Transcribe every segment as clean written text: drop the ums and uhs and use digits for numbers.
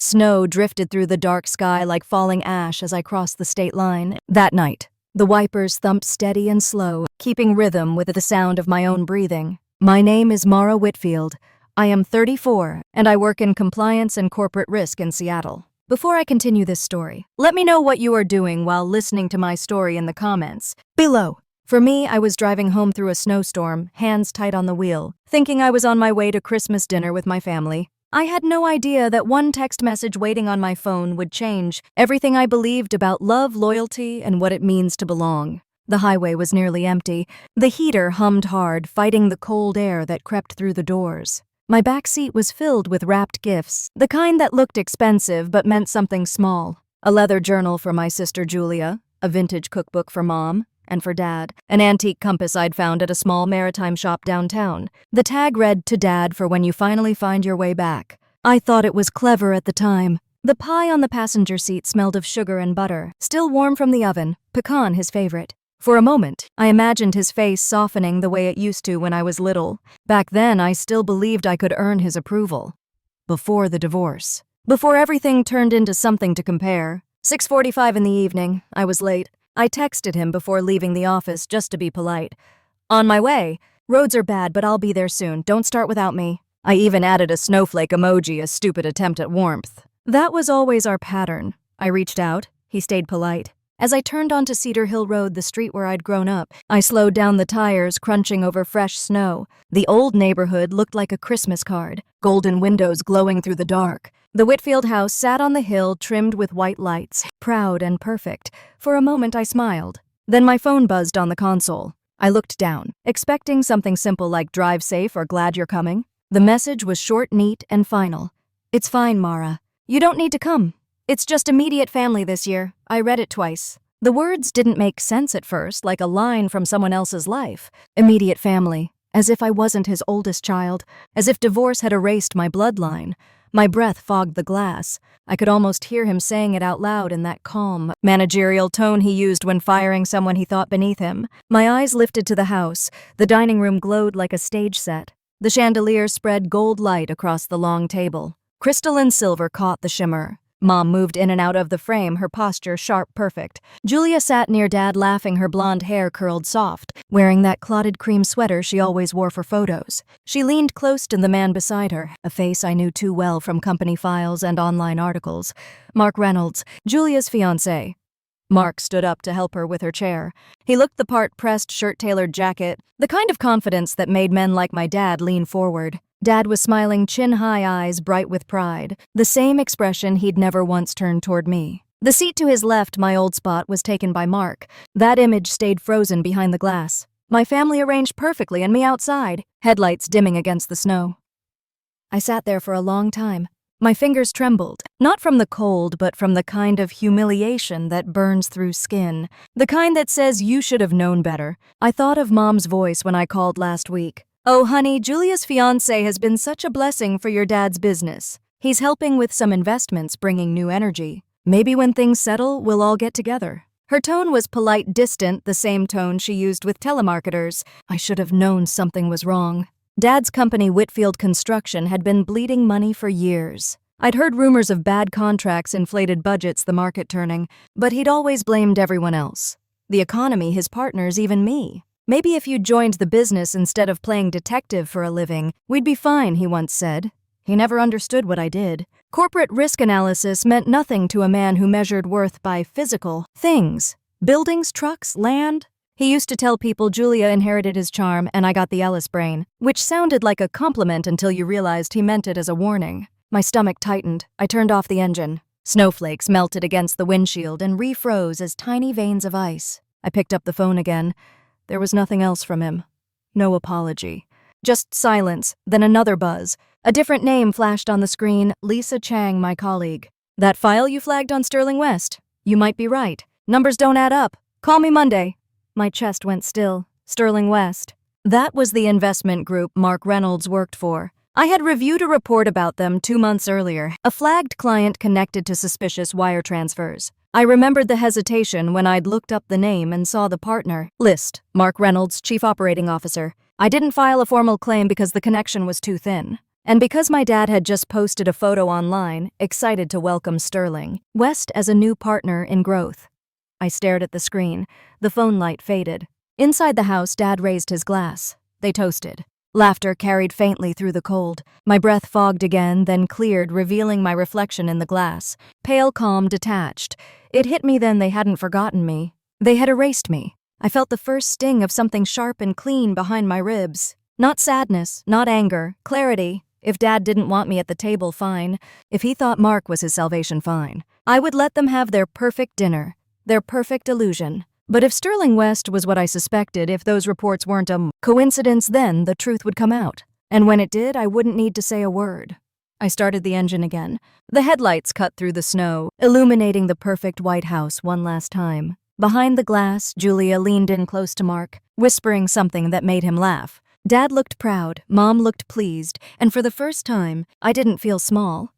Snow drifted through the dark sky like falling ash as I crossed the state line. That night, the wipers thumped steady and slow, keeping rhythm with the sound of my own breathing. My name is Mara Whitfield. I am 34, and I work in compliance and corporate risk in Seattle. Before I continue this story, let me know what you are doing while listening to my story in the comments below. For me, I was driving home through a snowstorm, hands tight on the wheel, thinking I was on my way to Christmas dinner with my family. I had no idea that one text message waiting on my phone would change everything I believed about love, loyalty, and what it means to belong. The highway was nearly empty. The heater hummed hard, fighting the cold air that crept through the doors. My back seat was filled with wrapped gifts, the kind that looked expensive but meant something small. A leather journal for my sister Julia, a vintage cookbook for Mom, and for Dad, an antique compass I'd found at a small maritime shop downtown. The tag read, "To Dad for when you finally find your way back." I thought it was clever at the time. The pie on the passenger seat smelled of sugar and butter, still warm from the oven, pecan his favorite. For a moment, I imagined his face softening the way it used to when I was little. Back then, I still believed I could earn his approval. Before the divorce. Before everything turned into something to compare. 6:45 in the evening, I was late. I texted him before leaving the office just to be polite. "On my way. Roads are bad, but I'll be there soon. Don't start without me." I even added a snowflake emoji, a stupid attempt at warmth. That was always our pattern. I reached out. He stayed polite. As I turned onto Cedar Hill Road, the street where I'd grown up, I slowed down the tires, crunching over fresh snow. The old neighborhood looked like a Christmas card, golden windows glowing through the dark. The Whitfield house sat on the hill, trimmed with white lights, proud and perfect. For a moment, I smiled. Then my phone buzzed on the console. I looked down, expecting something simple like "drive safe" or "glad you're coming." The message was short, neat, and final. "It's fine, Mara. You don't need to come. It's just immediate family this year." I read it twice. The words didn't make sense at first, like a line from someone else's life. Immediate family. As if I wasn't his oldest child. As if divorce had erased my bloodline. My breath fogged the glass. I could almost hear him saying it out loud in that calm, managerial tone he used when firing someone he thought beneath him. My eyes lifted to the house. The dining room glowed like a stage set. The chandelier spread gold light across the long table. Crystal and silver caught the shimmer. Mom moved in and out of the frame, her posture sharp, perfect. Julia sat near Dad, laughing, her blonde hair curled soft, wearing that clotted cream sweater she always wore for photos. She leaned close to the man beside her, a face I knew too well from company files and online articles. Mark Reynolds, Julia's fiancé. Mark stood up to help her with her chair. He looked the part, pressed, shirt-tailored jacket, the kind of confidence that made men like my dad lean forward. Dad was smiling, chin-high eyes bright with pride, the same expression he'd never once turned toward me. The seat to his left, my old spot, was taken by Mark. That image stayed frozen behind the glass. My family arranged perfectly and me outside, headlights dimming against the snow. I sat there for a long time. My fingers trembled, not from the cold, but from the kind of humiliation that burns through skin, the kind that says you should have known better. I thought of Mom's voice when I called last week. "Oh, honey, Julia's fiancé has been such a blessing for your dad's business. He's helping with some investments, bringing new energy. Maybe when things settle, we'll all get together." Her tone was polite, distant, the same tone she used with telemarketers. I should have known something was wrong. Dad's company, Whitfield Construction, had been bleeding money for years. I'd heard rumors of bad contracts, inflated budgets, the market turning, but he'd always blamed everyone else. The economy, his partners, even me. "Maybe if you joined the business instead of playing detective for a living, we'd be fine," he once said. He never understood what I did. Corporate risk analysis meant nothing to a man who measured worth by physical things. Buildings, trucks, land. He used to tell people Julia inherited his charm and I got the Ellis brain, which sounded like a compliment until you realized he meant it as a warning. My stomach tightened. I turned off the engine. Snowflakes melted against the windshield and refroze as tiny veins of ice. I picked up the phone again. There was nothing else from him. No apology. Just silence, then another buzz. A different name flashed on the screen, Lisa Chang, my colleague. "That file you flagged on Sterling West? You might be right. Numbers don't add up. Call me Monday." My chest went still. Sterling West. That was the investment group Mark Reynolds worked for. I had reviewed a report about them 2 months earlier, a flagged client connected to suspicious wire transfers. I remembered the hesitation when I'd looked up the name and saw the partner list, Mark Reynolds, Chief Operating Officer. I didn't file a formal claim because the connection was too thin. And because my dad had just posted a photo online, excited to welcome Sterling West as a new partner in growth. I stared at the screen. The phone light faded. Inside the house, Dad raised his glass. They toasted. Laughter carried faintly through the cold. My breath fogged again, then cleared, revealing my reflection in the glass. Pale, calm, detached. It hit me then they hadn't forgotten me. They had erased me. I felt the first sting of something sharp and clean behind my ribs. Not sadness, not anger, clarity. If Dad didn't want me at the table, fine. If he thought Mark was his salvation, fine. I would let them have their perfect dinner, their perfect illusion. But if Sterling West was what I suspected, if those reports weren't a coincidence, then the truth would come out. And when it did, I wouldn't need to say a word. I started the engine again. The headlights cut through the snow, illuminating the perfect white house one last time. Behind the glass, Julia leaned in close to Mark, whispering something that made him laugh. Dad looked proud, Mom looked pleased, and for the first time, I didn't feel small.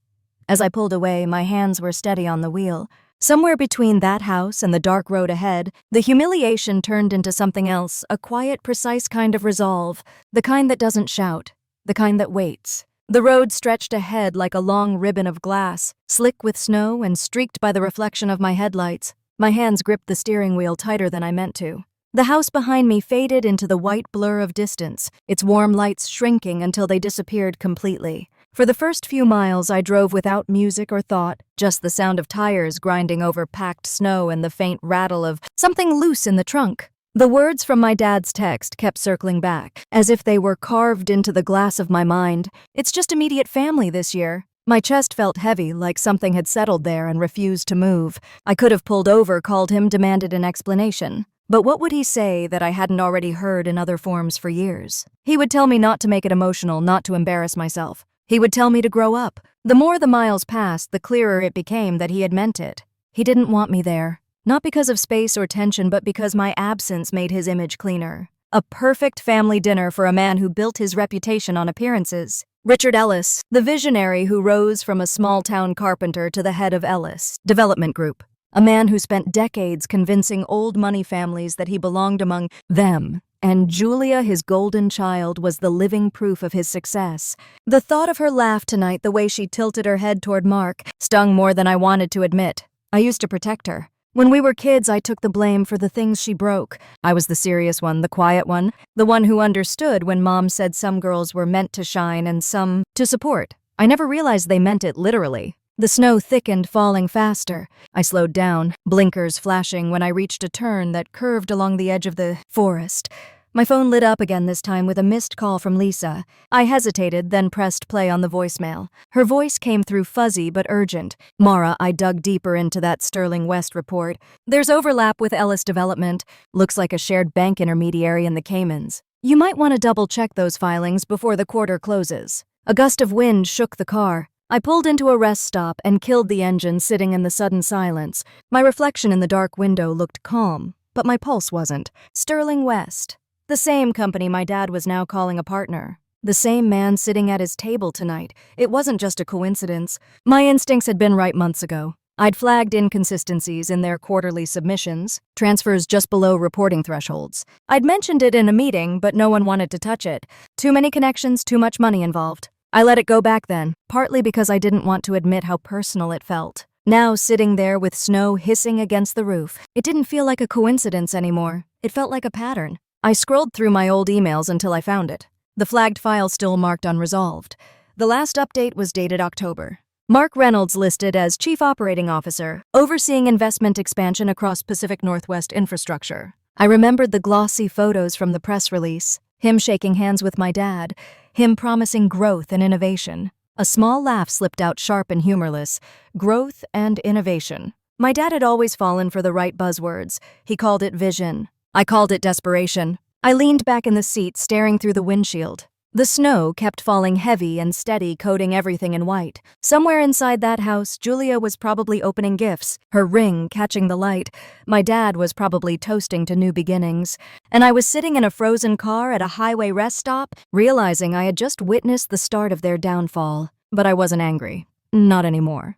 As I pulled away, my hands were steady on the wheel. Somewhere between that house and the dark road ahead, the humiliation turned into something else, a quiet, precise kind of resolve, the kind that doesn't shout, the kind that waits. The road stretched ahead like a long ribbon of glass, slick with snow and streaked by the reflection of my headlights. My hands gripped the steering wheel tighter than I meant to. The house behind me faded into the white blur of distance, its warm lights shrinking until they disappeared completely. For the first few miles, I drove without music or thought, just the sound of tires grinding over packed snow and the faint rattle of something loose in the trunk. The words from my dad's text kept circling back, as if they were carved into the glass of my mind. It's just immediate family this year. My chest felt heavy, like something had settled there and refused to move. I could have pulled over, called him, demanded an explanation. But what would he say that I hadn't already heard in other forms for years? He would tell me not to make it emotional, not to embarrass myself. He would tell me to grow up. The more the miles passed, the clearer it became that he had meant it. He didn't want me there. Not because of space or tension, but because my absence made his image cleaner. A perfect family dinner for a man who built his reputation on appearances. Richard Ellis, the visionary who rose from a small-town carpenter to the head of Ellis Development Group. A man who spent decades convincing old money families that he belonged among them. And Julia, his golden child, was the living proof of his success. The thought of her laugh tonight, the way she tilted her head toward Mark, stung more than I wanted to admit. I used to protect her. When we were kids, I took the blame for the things she broke. I was the serious one, the quiet one, the one who understood when Mom said some girls were meant to shine and some to support. I never realized they meant it literally. The snow thickened, falling faster. I slowed down, blinkers flashing when I reached a turn that curved along the edge of the forest. My phone lit up again, this time with a missed call from Lisa. I hesitated, then pressed play on the voicemail. Her voice came through fuzzy but urgent. Mara, I dug deeper into that Sterling West report. There's overlap with Ellis Development. Looks like a shared bank intermediary in the Caymans. You might want to double-check those filings before the quarter closes. A gust of wind shook the car. I pulled into a rest stop and killed the engine, sitting in the sudden silence. My reflection in the dark window looked calm, but my pulse wasn't. Sterling West. The same company my dad was now calling a partner. The same man sitting at his table tonight. It wasn't just a coincidence. My instincts had been right months ago. I'd flagged inconsistencies in their quarterly submissions, transfers just below reporting thresholds. I'd mentioned it in a meeting, but no one wanted to touch it. Too many connections, too much money involved. I let it go back then, partly because I didn't want to admit how personal it felt. Now, sitting there with snow hissing against the roof, it didn't feel like a coincidence anymore. It felt like a pattern. I scrolled through my old emails until I found it. The flagged file still marked unresolved. The last update was dated October. Mark Reynolds listed as Chief Operating Officer, overseeing investment expansion across Pacific Northwest infrastructure. I remembered the glossy photos from the press release, him shaking hands with my dad, him promising growth and innovation. A small laugh slipped out, sharp and humorless. Growth and innovation. My dad had always fallen for the right buzzwords. He called it vision. I called it desperation. I leaned back in the seat, staring through the windshield. The snow kept falling heavy and steady, coating everything in white. Somewhere inside that house, Julia was probably opening gifts, her ring catching the light. My dad was probably toasting to new beginnings. And I was sitting in a frozen car at a highway rest stop, realizing I had just witnessed the start of their downfall. But I wasn't angry. Not anymore.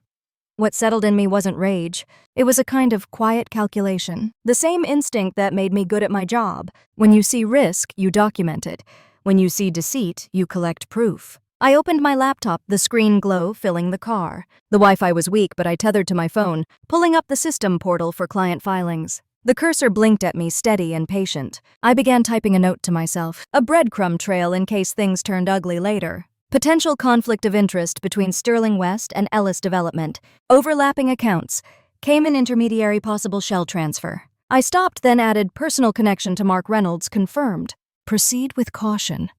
What settled in me wasn't rage. It was a kind of quiet calculation. The same instinct that made me good at my job. When you see risk, you document it. When you see deceit, you collect proof. I opened my laptop, the screen glow filling the car. The Wi-Fi was weak, but I tethered to my phone, pulling up the system portal for client filings. The cursor blinked at me, steady and patient. I began typing a note to myself, a breadcrumb trail in case things turned ugly later. Potential conflict of interest between Sterling West and Ellis Development. Overlapping accounts. Cayman intermediary possible shell transfer. I stopped, then added personal connection to Mark Reynolds, confirmed. Proceed with caution.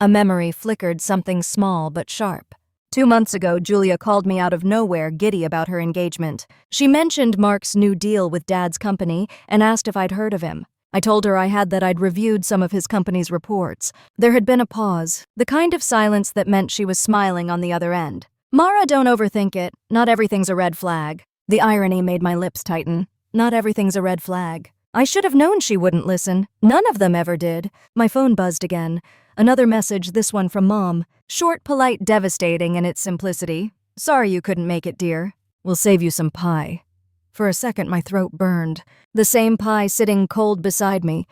A memory flickered, something small but sharp. 2 months ago, Julia called me out of nowhere, giddy about her engagement. She mentioned Mark's new deal with Dad's company and asked if I'd heard of him. I told her I had, that I'd reviewed some of his company's reports. There had been a pause, the kind of silence that meant she was smiling on the other end. Mara, don't overthink it. Not everything's a red flag. The irony made my lips tighten. Not everything's a red flag. I should have known she wouldn't listen. None of them ever did. My phone buzzed again. Another message, this one from Mom. Short, polite, devastating in its simplicity. Sorry you couldn't make it, dear. We'll save you some pie. For a second, my throat burned. The same pie sitting cold beside me.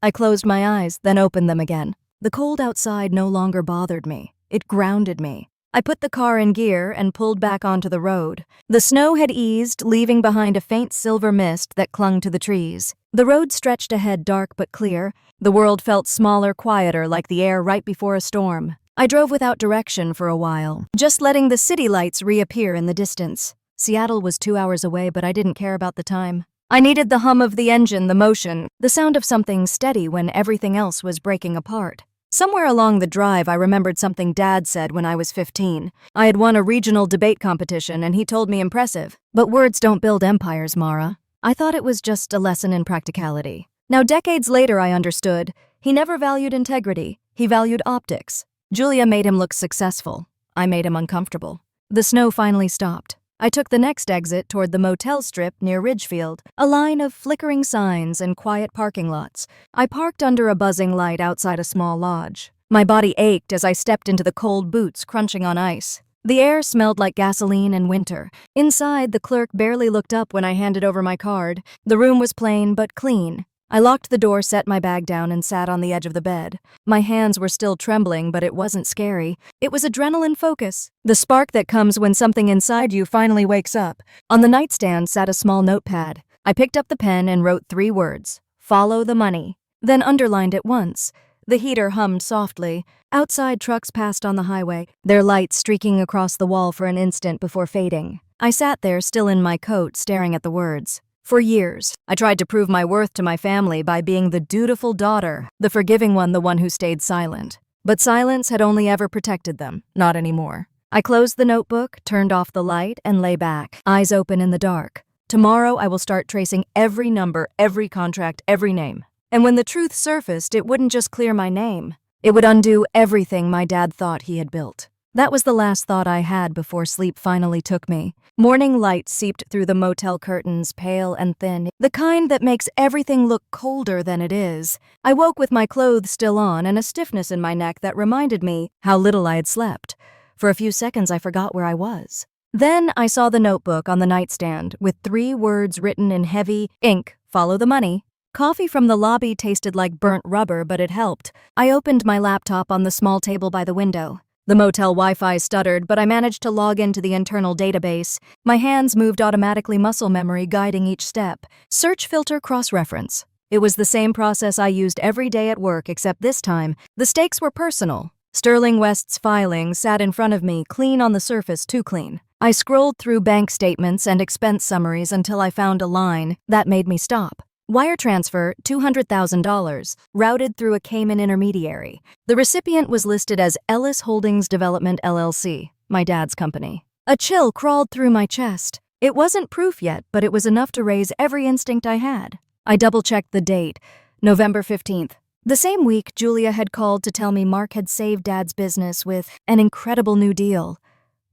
I closed my eyes, then opened them again. The cold outside no longer bothered me. It grounded me. I put the car in gear and pulled back onto the road. The snow had eased, leaving behind a faint silver mist that clung to the trees. The road stretched ahead, dark but clear. The world felt smaller, quieter, like the air right before a storm. I drove without direction for a while, just letting the city lights reappear in the distance. Seattle was 2 hours away, but I didn't care about the time. I needed the hum of the engine, the motion, the sound of something steady when everything else was breaking apart. Somewhere along the drive, I remembered something Dad said when I was 15. I had won a regional debate competition, and he told me impressive. But words don't build empires, Mara. I thought it was just a lesson in practicality. Now, decades later, I understood. He never valued integrity. He valued optics. Julia made him look successful. I made him uncomfortable. The snow finally stopped. I took the next exit toward the motel strip near Ridgefield, a line of flickering signs and quiet parking lots. I parked under a buzzing light outside a small lodge. My body ached as I stepped into the cold boots crunching on ice. The air smelled like gasoline and winter. Inside, the clerk barely looked up when I handed over my card. The room was plain but clean. I locked the door, set my bag down, and sat on the edge of the bed. My hands were still trembling, but it wasn't scary. It was adrenaline focus, the spark that comes when something inside you finally wakes up. On the nightstand sat a small notepad. I picked up the pen and wrote 3 words, "Follow the money," then underlined it once. The heater hummed softly. Outside, trucks passed on the highway, their lights streaking across the wall for an instant before fading. I sat there, still in my coat, staring at the words. For years, I tried to prove my worth to my family by being the dutiful daughter, the forgiving one, the one who stayed silent. But silence had only ever protected them, not anymore. I closed the notebook, turned off the light, and lay back, eyes open in the dark. Tomorrow, I will start tracing every number, every contract, every name. And when the truth surfaced, it wouldn't just clear my name. It would undo everything my dad thought he had built. That was the last thought I had before sleep finally took me. Morning light seeped through the motel curtains, pale and thin, the kind that makes everything look colder than it is. I woke with my clothes still on and a stiffness in my neck that reminded me how little I had slept. For a few seconds, I forgot where I was. Then I saw the notebook on the nightstand with 3 words written in heavy ink, "Follow the money." Coffee from the lobby tasted like burnt rubber, but it helped. I opened my laptop on the small table by the window. The motel Wi-Fi stuttered, but I managed to log into the internal database. My hands moved automatically, muscle memory guiding each step. Search, filter, cross-reference. It was the same process I used every day at work, except this time, the stakes were personal. Sterling West's filing sat in front of me, clean on the surface, too clean. I scrolled through bank statements and expense summaries until I found a line that made me stop. Wire transfer, $200,000, routed through a Cayman intermediary. The recipient was listed as Ellis Holdings Development LLC, my dad's company. A chill crawled through my chest. It wasn't proof yet, but it was enough to raise every instinct I had. I double-checked the date, November 15th. The same week, Julia had called to tell me Mark had saved Dad's business with an incredible new deal.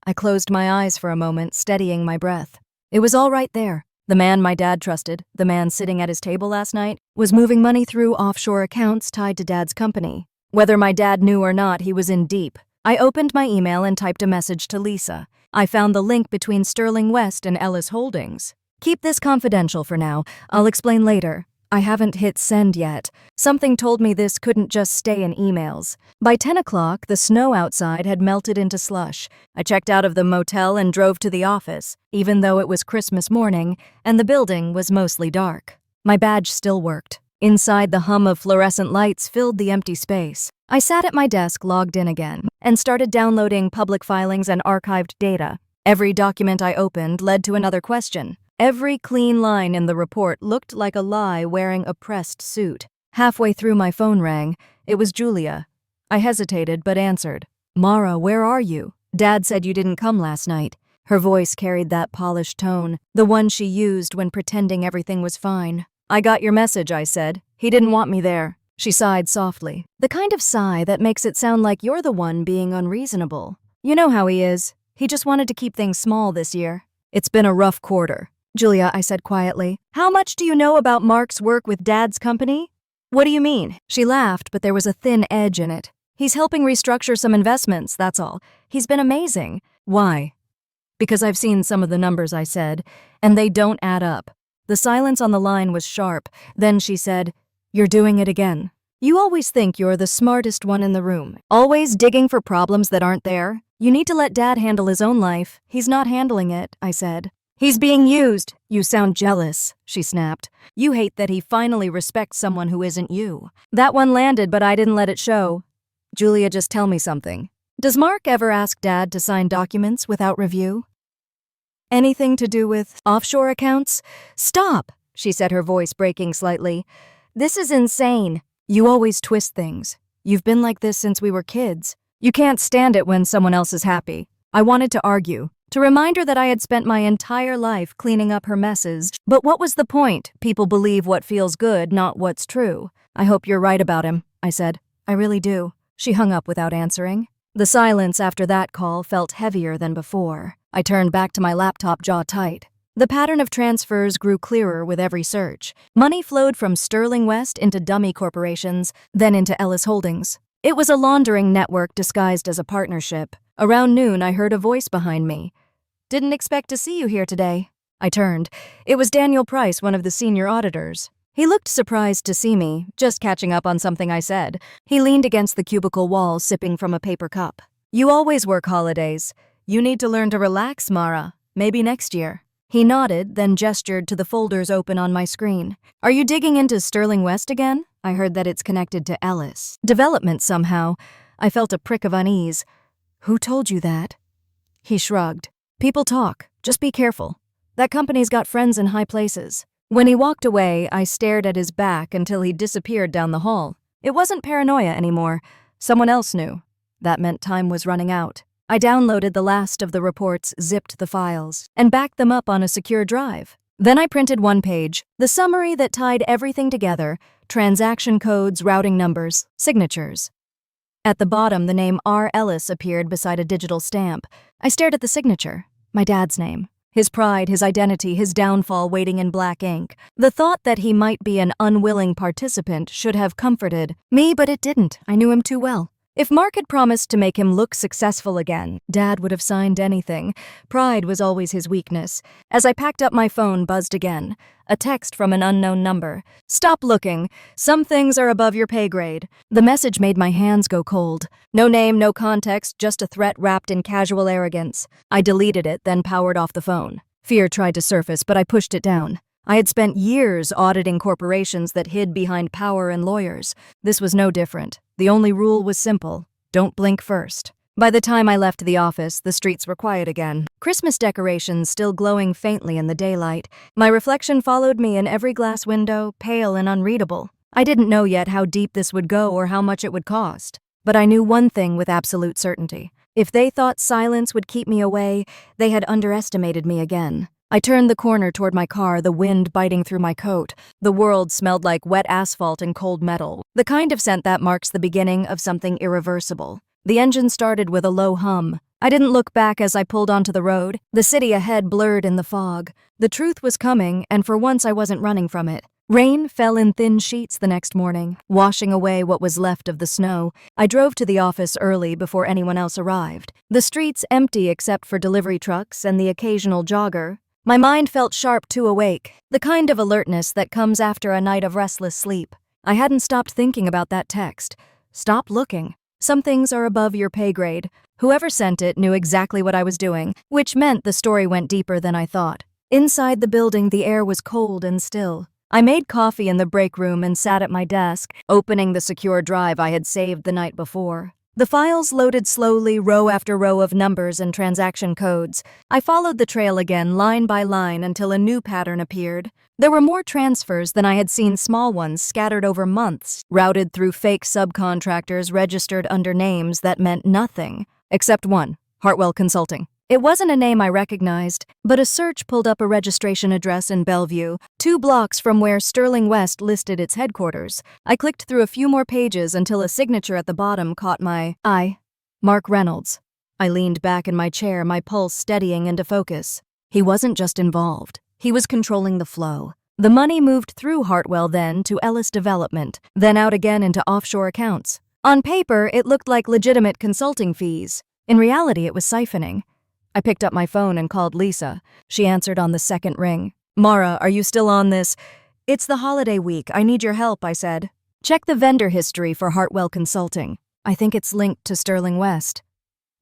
I closed my eyes for a moment, steadying my breath. It was all right there. The man my dad trusted, the man sitting at his table last night, was moving money through offshore accounts tied to Dad's company. Whether my dad knew or not, he was in deep. I opened my email and typed a message to Lisa. I found the link between Sterling West and Ellis Holdings. "Keep this confidential for now. I'll explain later." I haven't hit send yet. Something told me this couldn't just stay in emails. By 10 o'clock, the snow outside had melted into slush. I checked out of the motel and drove to the office, even though it was Christmas morning and the building was mostly dark. My badge still worked. Inside, the hum of fluorescent lights filled the empty space. I sat at my desk, logged in again, and started downloading public filings and archived data. Every document I opened led to another question. Every clean line in the report looked like a lie wearing a pressed suit. Halfway through, my phone rang. It was Julia. I hesitated but answered. "Mara, where are you? Dad said you didn't come last night." Her voice carried that polished tone, the one she used when pretending everything was fine. "I got your message," I said. "He didn't want me there." She sighed softly, the kind of sigh that makes it sound like you're the one being unreasonable. "You know how he is. He just wanted to keep things small this year." "It's been a rough quarter." "Julia," I said quietly, "how much do you know about Mark's work with Dad's company?" "What do you mean?" She laughed, but there was a thin edge in it. "He's helping restructure some investments, that's all. He's been amazing." "Why?" "Because I've seen some of the numbers," I said, "and they don't add up." The silence on the line was sharp. Then she said, "You're doing it again. You always think you're the smartest one in the room, always digging for problems that aren't there. You need to let Dad handle his own life. He's not handling it," I said. "He's being used." "You sound jealous," she snapped. "You hate that he finally respects someone who isn't you." That one landed, but I didn't let it show. "Julia, just tell me something. Does Mark ever ask Dad to sign documents without review? Anything to do with offshore accounts?" "Stop," she said, her voice breaking slightly. "This is insane. You always twist things. You've been like this since we were kids. You can't stand it when someone else is happy." I wanted to argue, to remind her that I had spent my entire life cleaning up her messes. But what was the point? People believe what feels good, not what's true. "I hope you're right about him," I said. "I really do." She hung up without answering. The silence after that call felt heavier than before. I turned back to my laptop, jaw tight. The pattern of transfers grew clearer with every search. Money flowed from Sterling West into dummy corporations, then into Ellis Holdings. It was a laundering network disguised as a partnership. Around noon, I heard a voice behind me. "Didn't expect to see you here today." I turned. It was Daniel Price, one of the senior auditors. He looked surprised to see me, just catching up on something I said. He leaned against the cubicle wall, sipping from a paper cup. "You always work holidays. You need to learn to relax, Mara. Maybe next year." He nodded, then gestured to the folders open on my screen. "Are you digging into Sterling West again? I heard that it's connected to Ellis Development somehow." I felt a prick of unease. "Who told you that?" He shrugged. "People talk. Just be careful. That company's got friends in high places." When he walked away, I stared at his back until he disappeared down the hall. It wasn't paranoia anymore. Someone else knew. That meant time was running out. I downloaded the last of the reports, zipped the files, and backed them up on a secure drive. Then I printed one page, the summary that tied everything together: transaction codes, routing numbers, signatures. At the bottom, the name R. Ellis appeared beside a digital stamp. I stared at the signature. My dad's name. His pride, his identity, his downfall waiting in black ink. The thought that he might be an unwilling participant should have comforted me, but it didn't. I knew him too well. If Mark had promised to make him look successful again, Dad would have signed anything. Pride was always his weakness. As I packed up, my phone buzzed again. A text from an unknown number. "Stop looking. Some things are above your pay grade." The message made my hands go cold. No name, no context, just a threat wrapped in casual arrogance. I deleted it, then powered off the phone. Fear tried to surface, but I pushed it down. I had spent years auditing corporations that hid behind power and lawyers. This was no different. The only rule was simple: don't blink first. By the time I left the office, the streets were quiet again. Christmas decorations still glowing faintly in the daylight. My reflection followed me in every glass window, pale and unreadable. I didn't know yet how deep this would go or how much it would cost. But I knew one thing with absolute certainty. If they thought silence would keep me away, they had underestimated me again. I turned the corner toward my car, the wind biting through my coat. The world smelled like wet asphalt and cold metal, the kind of scent that marks the beginning of something irreversible. The engine started with a low hum. I didn't look back as I pulled onto the road. The city ahead blurred in the fog. The truth was coming, and for once I wasn't running from it. Rain fell in thin sheets the next morning, washing away what was left of the snow. I drove to the office early before anyone else arrived. The streets empty except for delivery trucks and the occasional jogger. My mind felt sharp to awake, the kind of alertness that comes after a night of restless sleep. I hadn't stopped thinking about that text. Stop looking. Some things are above your pay grade. Whoever sent it knew exactly what I was doing, which meant the story went deeper than I thought. Inside the building, the air was cold and still. I made coffee in the break room and sat at my desk, opening the secure drive I had saved the night before. The files loaded slowly, row after row of numbers and transaction codes. I followed the trail again, line by line, until a new pattern appeared. There were more transfers than I had seen, small ones scattered over months, routed through fake subcontractors registered under names that meant nothing, except one, Hartwell Consulting. It wasn't a name I recognized, but a search pulled up a registration address in Bellevue, 2 blocks from where Sterling West listed its headquarters. I clicked through a few more pages until a signature at the bottom caught my eye. Mark Reynolds. I leaned back in my chair, my pulse steadying into focus. He wasn't just involved. He was controlling the flow. The money moved through Hartwell then to Ellis Development, then out again into offshore accounts. On paper, it looked like legitimate consulting fees. In reality, it was siphoning. I picked up my phone and called Lisa. She answered on the second ring. "Mara, are you still on this?" "It's the holiday week. I need your help," I said. "Check the vendor history for Hartwell Consulting. I think it's linked to Sterling West."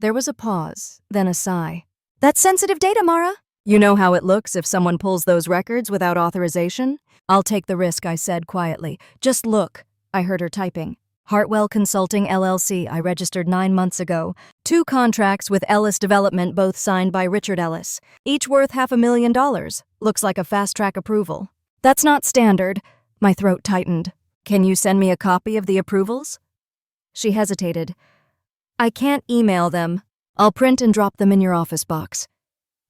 There was a pause, then a sigh. "That's sensitive data, Mara." "You know how it looks if someone pulls those records without authorization?" "I'll take the risk," I said quietly. "Just look." I heard her typing. Hartwell Consulting LLC, I registered 9 months ago. 2 contracts with Ellis Development, both signed by Richard Ellis, each worth $500,000. Looks like a fast-track approval. "That's not standard." My throat tightened. "Can you send me a copy of the approvals?" She hesitated. "I can't email them. I'll print and drop them in your office box.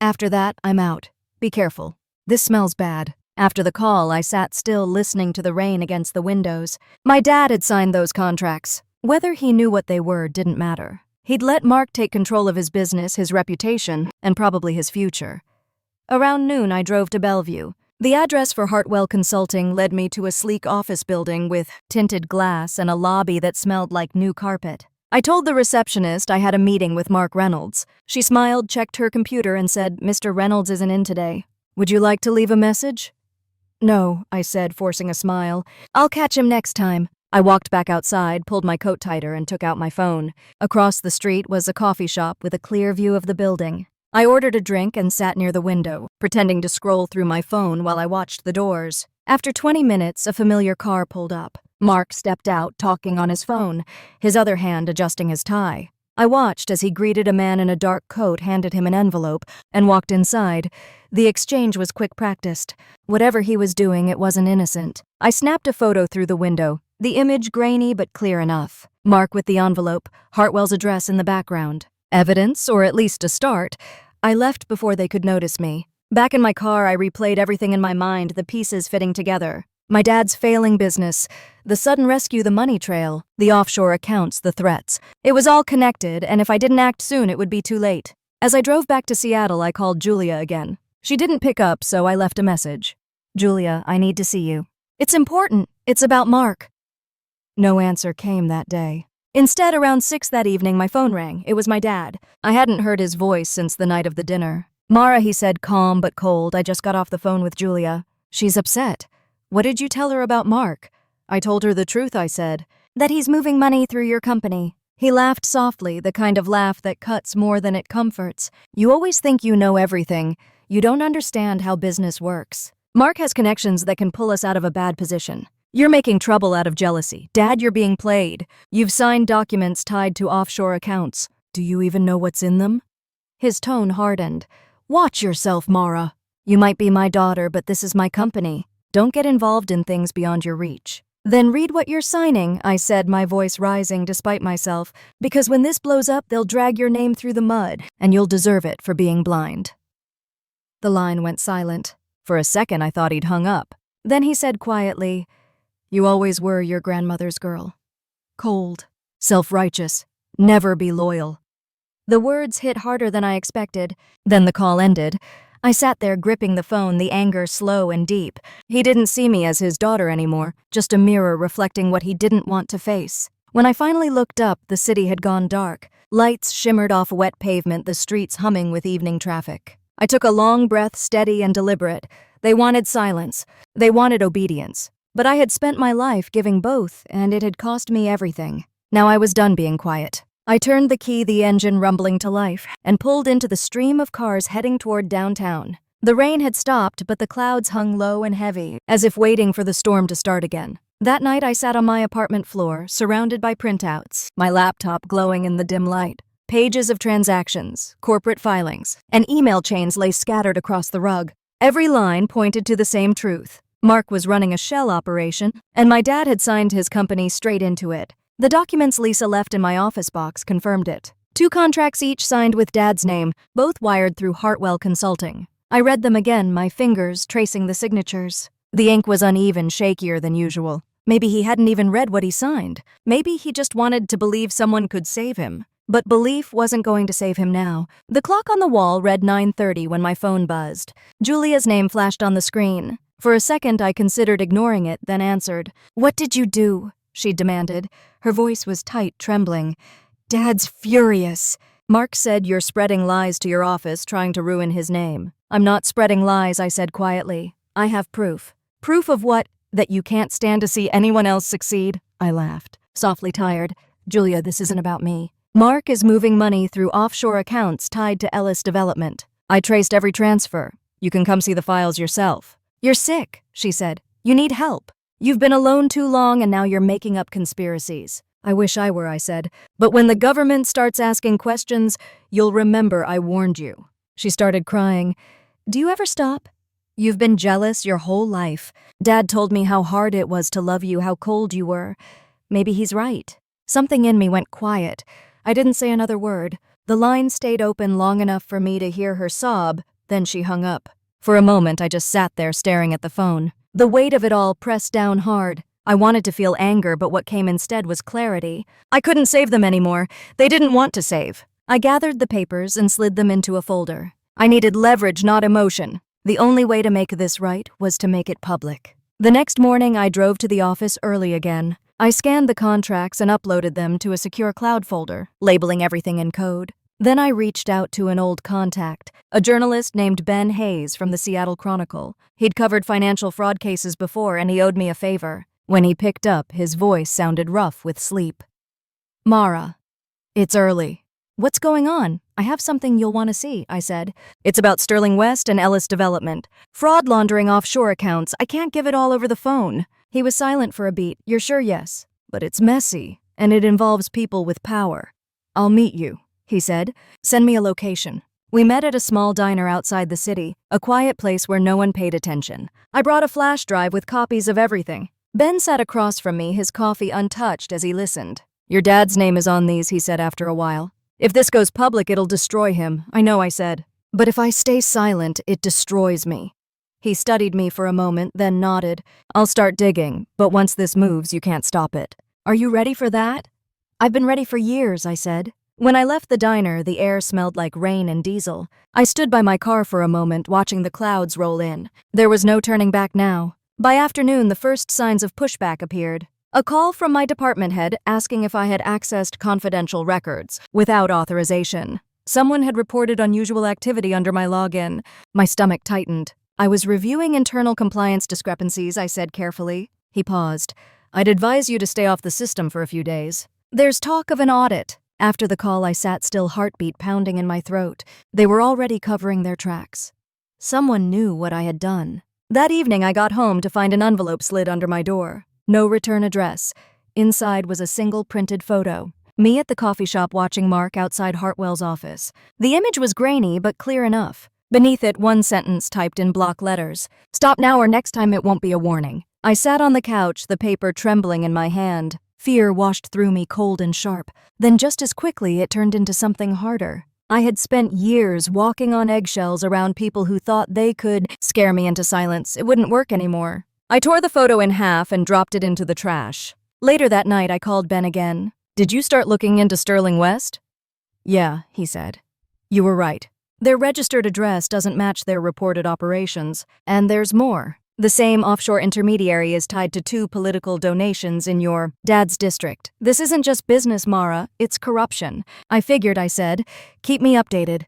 After that, I'm out. Be careful. This smells bad." After the call, I sat still, listening to the rain against the windows. My dad had signed those contracts. Whether he knew what they were didn't matter. He'd let Mark take control of his business, his reputation, and probably his future. Around noon, I drove to Bellevue. The address for Hartwell Consulting led me to a sleek office building with tinted glass and a lobby that smelled like new carpet. I told the receptionist I had a meeting with Mark Reynolds. She smiled, checked her computer, and said, "Mr. Reynolds isn't in today. Would you like to leave a message?" "No," I said, forcing a smile. "I'll catch him next time." I walked back outside, pulled my coat tighter, and took out my phone. Across the street was a coffee shop with a clear view of the building. I ordered a drink and sat near the window, pretending to scroll through my phone while I watched the doors. After 20 minutes, a familiar car pulled up. Mark stepped out, talking on his phone, his other hand adjusting his tie. I watched as he greeted a man in a dark coat, handed him an envelope, and walked inside. The exchange was quick practiced. Whatever he was doing, it wasn't innocent. I snapped a photo through the window, the image grainy but clear enough. Mark with the envelope, Hartwell's address in the background. Evidence, or at least a start. I left before they could notice me. Back in my car, I replayed everything in my mind, the pieces fitting together. My dad's failing business, the sudden rescue, the money trail, the offshore accounts, the threats. It was all connected, and if I didn't act soon, it would be too late. As I drove back to Seattle, I called Julia again. She didn't pick up, so I left a message. "Julia, I need to see you. It's important. It's about Mark." No answer came that day. Instead, around 6 that evening, my phone rang. It was my dad. I hadn't heard his voice since the night of the dinner. "Mara," he said, calm but cold. "I just got off the phone with Julia. She's upset." "What did you tell her about Mark?" I told her the truth, I said. "That he's moving money through your company." He laughed softly, the kind of laugh that cuts more than it comforts. "You always think you know everything. You don't understand how business works. Mark has connections that can pull us out of a bad position. You're making trouble out of jealousy. Dad, you're being played. You've signed documents tied to offshore accounts. Do you even know what's in them?" His tone hardened. "Watch yourself, Mara. You might be my daughter, but this is my company. Don't get involved in things beyond your reach." "Then read what you're signing," I said, my voice rising despite myself, "because when this blows up, they'll drag your name through the mud, and you'll deserve it for being blind." The line went silent. For a second, I thought he'd hung up. Then he said quietly, "You always were your grandmother's girl. Cold, self-righteous, never be loyal." The words hit harder than I expected. Then the call ended. I sat there gripping the phone, the anger slow and deep. He didn't see me as his daughter anymore, just a mirror reflecting what he didn't want to face. When I finally looked up, the city had gone dark. Lights shimmered off wet pavement, the streets humming with evening traffic. I took a long breath, steady and deliberate. They wanted silence. They wanted obedience. But I had spent my life giving both, and it had cost me everything. Now I was done being quiet. I turned the key, the engine rumbling to life, and pulled into the stream of cars heading toward downtown. The rain had stopped, but the clouds hung low and heavy, as if waiting for the storm to start again. That night I sat on my apartment floor, surrounded by printouts, my laptop glowing in the dim light. Pages of transactions, corporate filings, and email chains lay scattered across the rug. Every line pointed to the same truth. Mark was running a shell operation, and my dad had signed his company straight into it. The documents Lisa left in my office box confirmed it. 2 contracts each signed with Dad's name, both wired through Hartwell Consulting. I read them again, my fingers tracing the signatures. The ink was uneven, shakier than usual. Maybe he hadn't even read what he signed. Maybe he just wanted to believe someone could save him. But belief wasn't going to save him now. The clock on the wall read 9:30 when my phone buzzed. Julia's name flashed on the screen. For a second, I considered ignoring it, then answered. "What did you do?" she demanded. Her voice was tight, trembling. "Dad's furious." "Mark said you're spreading lies to your office, trying to ruin his name." "I'm not spreading lies," I said quietly. "I have proof." "Proof of what? That you can't stand to see anyone else succeed?" I laughed, softly tired. "Julia, this isn't about me. Mark is moving money through offshore accounts tied to Ellis Development. I traced every transfer. You can come see the files yourself." "You're sick," she said. "You need help. You've been alone too long and now you're making up conspiracies." "I wish I were," I said. "But when the government starts asking questions, you'll remember I warned you." She started crying. "Do you ever stop? You've been jealous your whole life. Dad told me how hard it was to love you, how cold you were. Maybe he's right." Something in me went quiet. I didn't say another word. The line stayed open long enough for me to hear her sob, then she hung up. For a moment, I just sat there staring at the phone. The weight of it all pressed down hard. I wanted to feel anger, but what came instead was clarity. I couldn't save them anymore. They didn't want to save. I gathered the papers and slid them into a folder. I needed leverage, not emotion. The only way to make this right was to make it public. The next morning, I drove to the office early again. I scanned the contracts and uploaded them to a secure cloud folder, labeling everything in code. Then I reached out to an old contact, a journalist named Ben Hayes from the Seattle Chronicle. He'd covered financial fraud cases before and he owed me a favor. When he picked up, his voice sounded rough with sleep. "Mara, it's early." "What's going on? I have something you'll want to see," I said. "It's about Sterling West and Ellis Development. Fraud laundering offshore accounts. I can't give it all over the phone." He was silent for a beat. "You're sure?" "Yes. But it's messy, and it involves people with power." "I'll meet you," he said. "Send me a location." We met at a small diner outside the city, a quiet place where no one paid attention. I brought a flash drive with copies of everything. Ben sat across from me, his coffee untouched as he listened. "Your dad's name is on these," he said after a while. "If this goes public, it'll destroy him." "I know," I said. "But if I stay silent, it destroys me." He studied me for a moment, then nodded. "I'll start digging, but once this moves, you can't stop it." "Are you ready for that?" "I've been ready for years," I said. When I left the diner, the air smelled like rain and diesel. I stood by my car for a moment, watching the clouds roll in. There was no turning back now. By afternoon, the first signs of pushback appeared. A call from my department head asking if I had accessed confidential records without authorization. Someone had reported unusual activity under my login. My stomach tightened. "I was reviewing internal compliance discrepancies," I said carefully. He paused. "I'd advise you to stay off the system for a few days. There's talk of an audit." After the call, I sat still, heartbeat pounding in my throat. They were already covering their tracks. Someone knew what I had done. That evening, I got home to find an envelope slid under my door. No return address. Inside was a single printed photo. Me at the coffee shop watching Mark outside Hartwell's office. The image was grainy, but clear enough. Beneath it, one sentence typed in block letters. "Stop now or next time it won't be a warning." I sat on the couch, the paper trembling in my hand. Fear washed through me cold and sharp. Then just as quickly, it turned into something harder. I had spent years walking on eggshells around people who thought they could scare me into silence. It wouldn't work anymore. I tore the photo in half and dropped it into the trash. Later that night, I called Ben again. "Did you start looking into Sterling West?" "Yeah," he said. "You were right. Their registered address doesn't match their reported operations. And there's more. The same offshore intermediary is tied to 2 political donations in your dad's district. This isn't just business, Mara. It's corruption." "I figured," I said. "Keep me updated."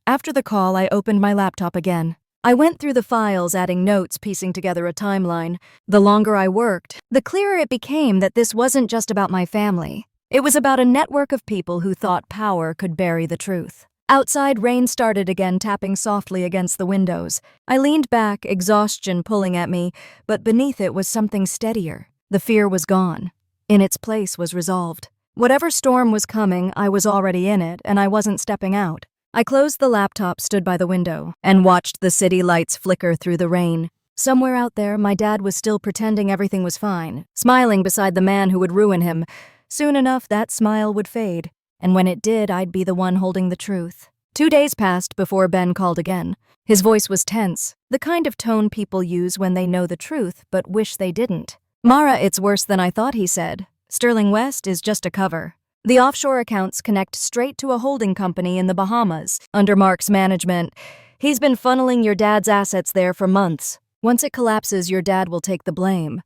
After the call, I opened my laptop again. I went through the files, adding notes, piecing together a timeline. The longer I worked, the clearer it became that this wasn't just about my family. It was about a network of people who thought power could bury the truth. Outside, rain started again, tapping softly against the windows. I leaned back, exhaustion pulling at me, but beneath it was something steadier. The fear was gone. In its place was resolved. Whatever storm was coming, I was already in it, and I wasn't stepping out. I closed the laptop, stood by the window, and watched the city lights flicker through the rain. Somewhere out there, my dad was still pretending everything was fine, smiling beside the man who would ruin him. Soon enough, that smile would fade. And when it did, I'd be the one holding the truth. 2 days passed before Ben called again. His voice was tense, the kind of tone people use when they know the truth but wish they didn't. "Mara, it's worse than I thought," he said. "Sterling West is just a cover. The offshore accounts connect straight to a holding company in the Bahamas, under Mark's management. He's been funneling your dad's assets there for months. Once it collapses, your dad will take the blame."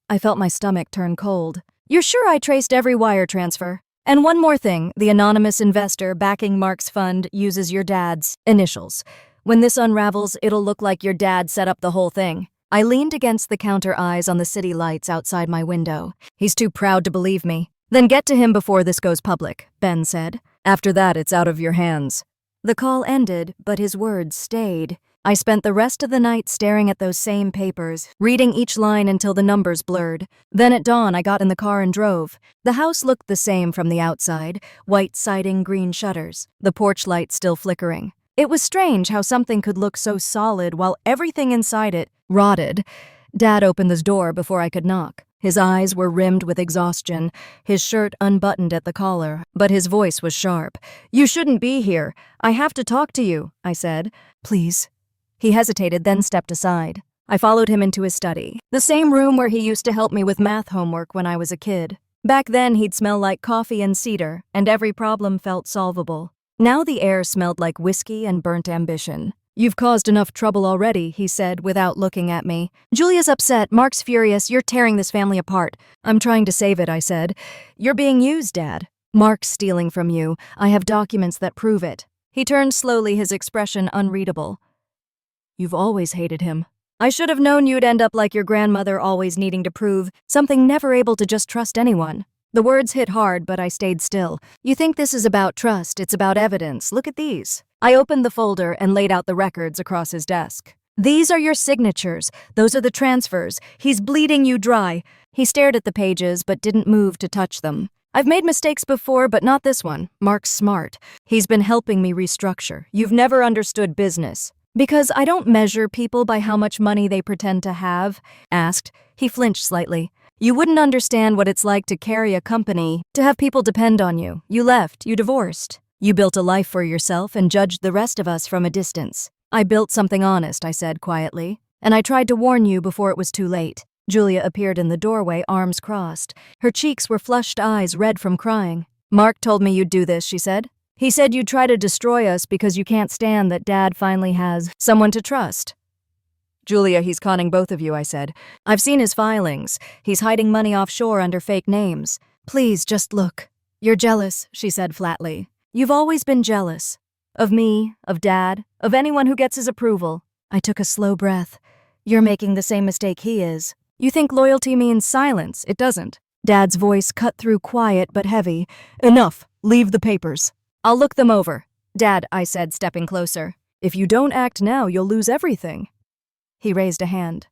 I felt my stomach turn cold. "You're sure I traced every wire transfer? And one more thing, the anonymous investor backing Mark's fund uses your dad's initials. When this unravels, it'll look like your dad set up the whole thing." I leaned against the counter, eyes on the city lights outside my window. "He's too proud to believe me." "Then get to him before this goes public," Ben said. "After that, it's out of your hands." The call ended, but his words stayed. I spent the rest of the night staring at those same papers, reading each line until the numbers blurred. Then at dawn, I got in the car and drove. The house looked the same from the outside, white siding, green shutters, the porch light still flickering. It was strange how something could look so solid while everything inside it rotted. Dad opened the door before I could knock. His eyes were rimmed with exhaustion, his shirt unbuttoned at the collar, but his voice was sharp. "You shouldn't be here. I have to talk to you," I said. "Please." He hesitated, then stepped aside. I followed him into his study, the same room where he used to help me with math homework when I was a kid. Back then, he'd smell like coffee and cedar, and every problem felt solvable. Now the air smelled like whiskey and burnt ambition. "You've caused enough trouble already," he said without looking at me. "Julia's upset, Mark's furious, you're tearing this family apart." "I'm trying to save it," I said. "You're being used, Dad. Mark's stealing from you. I have documents that prove it." He turned slowly, his expression unreadable. "You've always hated him. I should have known you'd end up like your grandmother, always needing to prove something, never able to just trust anyone." The words hit hard, but I stayed still. "You think this is about trust? It's about evidence. Look at these." I opened the folder and laid out the records across his desk. "These are your signatures. Those are the transfers. He's bleeding you dry." He stared at the pages but didn't move to touch them. "I've made mistakes before, but not this one. Mark's smart. He's been helping me restructure. You've never understood business." "Because I don't measure people by how much money they pretend to have?" asked. He flinched slightly. "You wouldn't understand what it's like to carry a company, to have people depend on you. You left, you divorced. You built a life for yourself and judged the rest of us from a distance." "I built something honest," I said quietly. "And I tried to warn you before it was too late." Julia appeared in the doorway, arms crossed. Her cheeks were flushed, eyes red from crying. "Mark told me you'd do this," she said. "He said you'd try to destroy us because you can't stand that Dad finally has someone to trust." "Julia, he's conning both of you," I said. "I've seen his filings. He's hiding money offshore under fake names." "Please, just look." "You're jealous," she said flatly. "You've always been jealous. Of me, of Dad, of anyone who gets his approval." I took a slow breath. "You're making the same mistake he is. You think loyalty means silence. It doesn't." Dad's voice cut through, quiet but heavy. "Enough. Leave the papers." "I'll look them over." "Dad," I said, stepping closer. "If you don't act now, you'll lose everything." He raised a hand.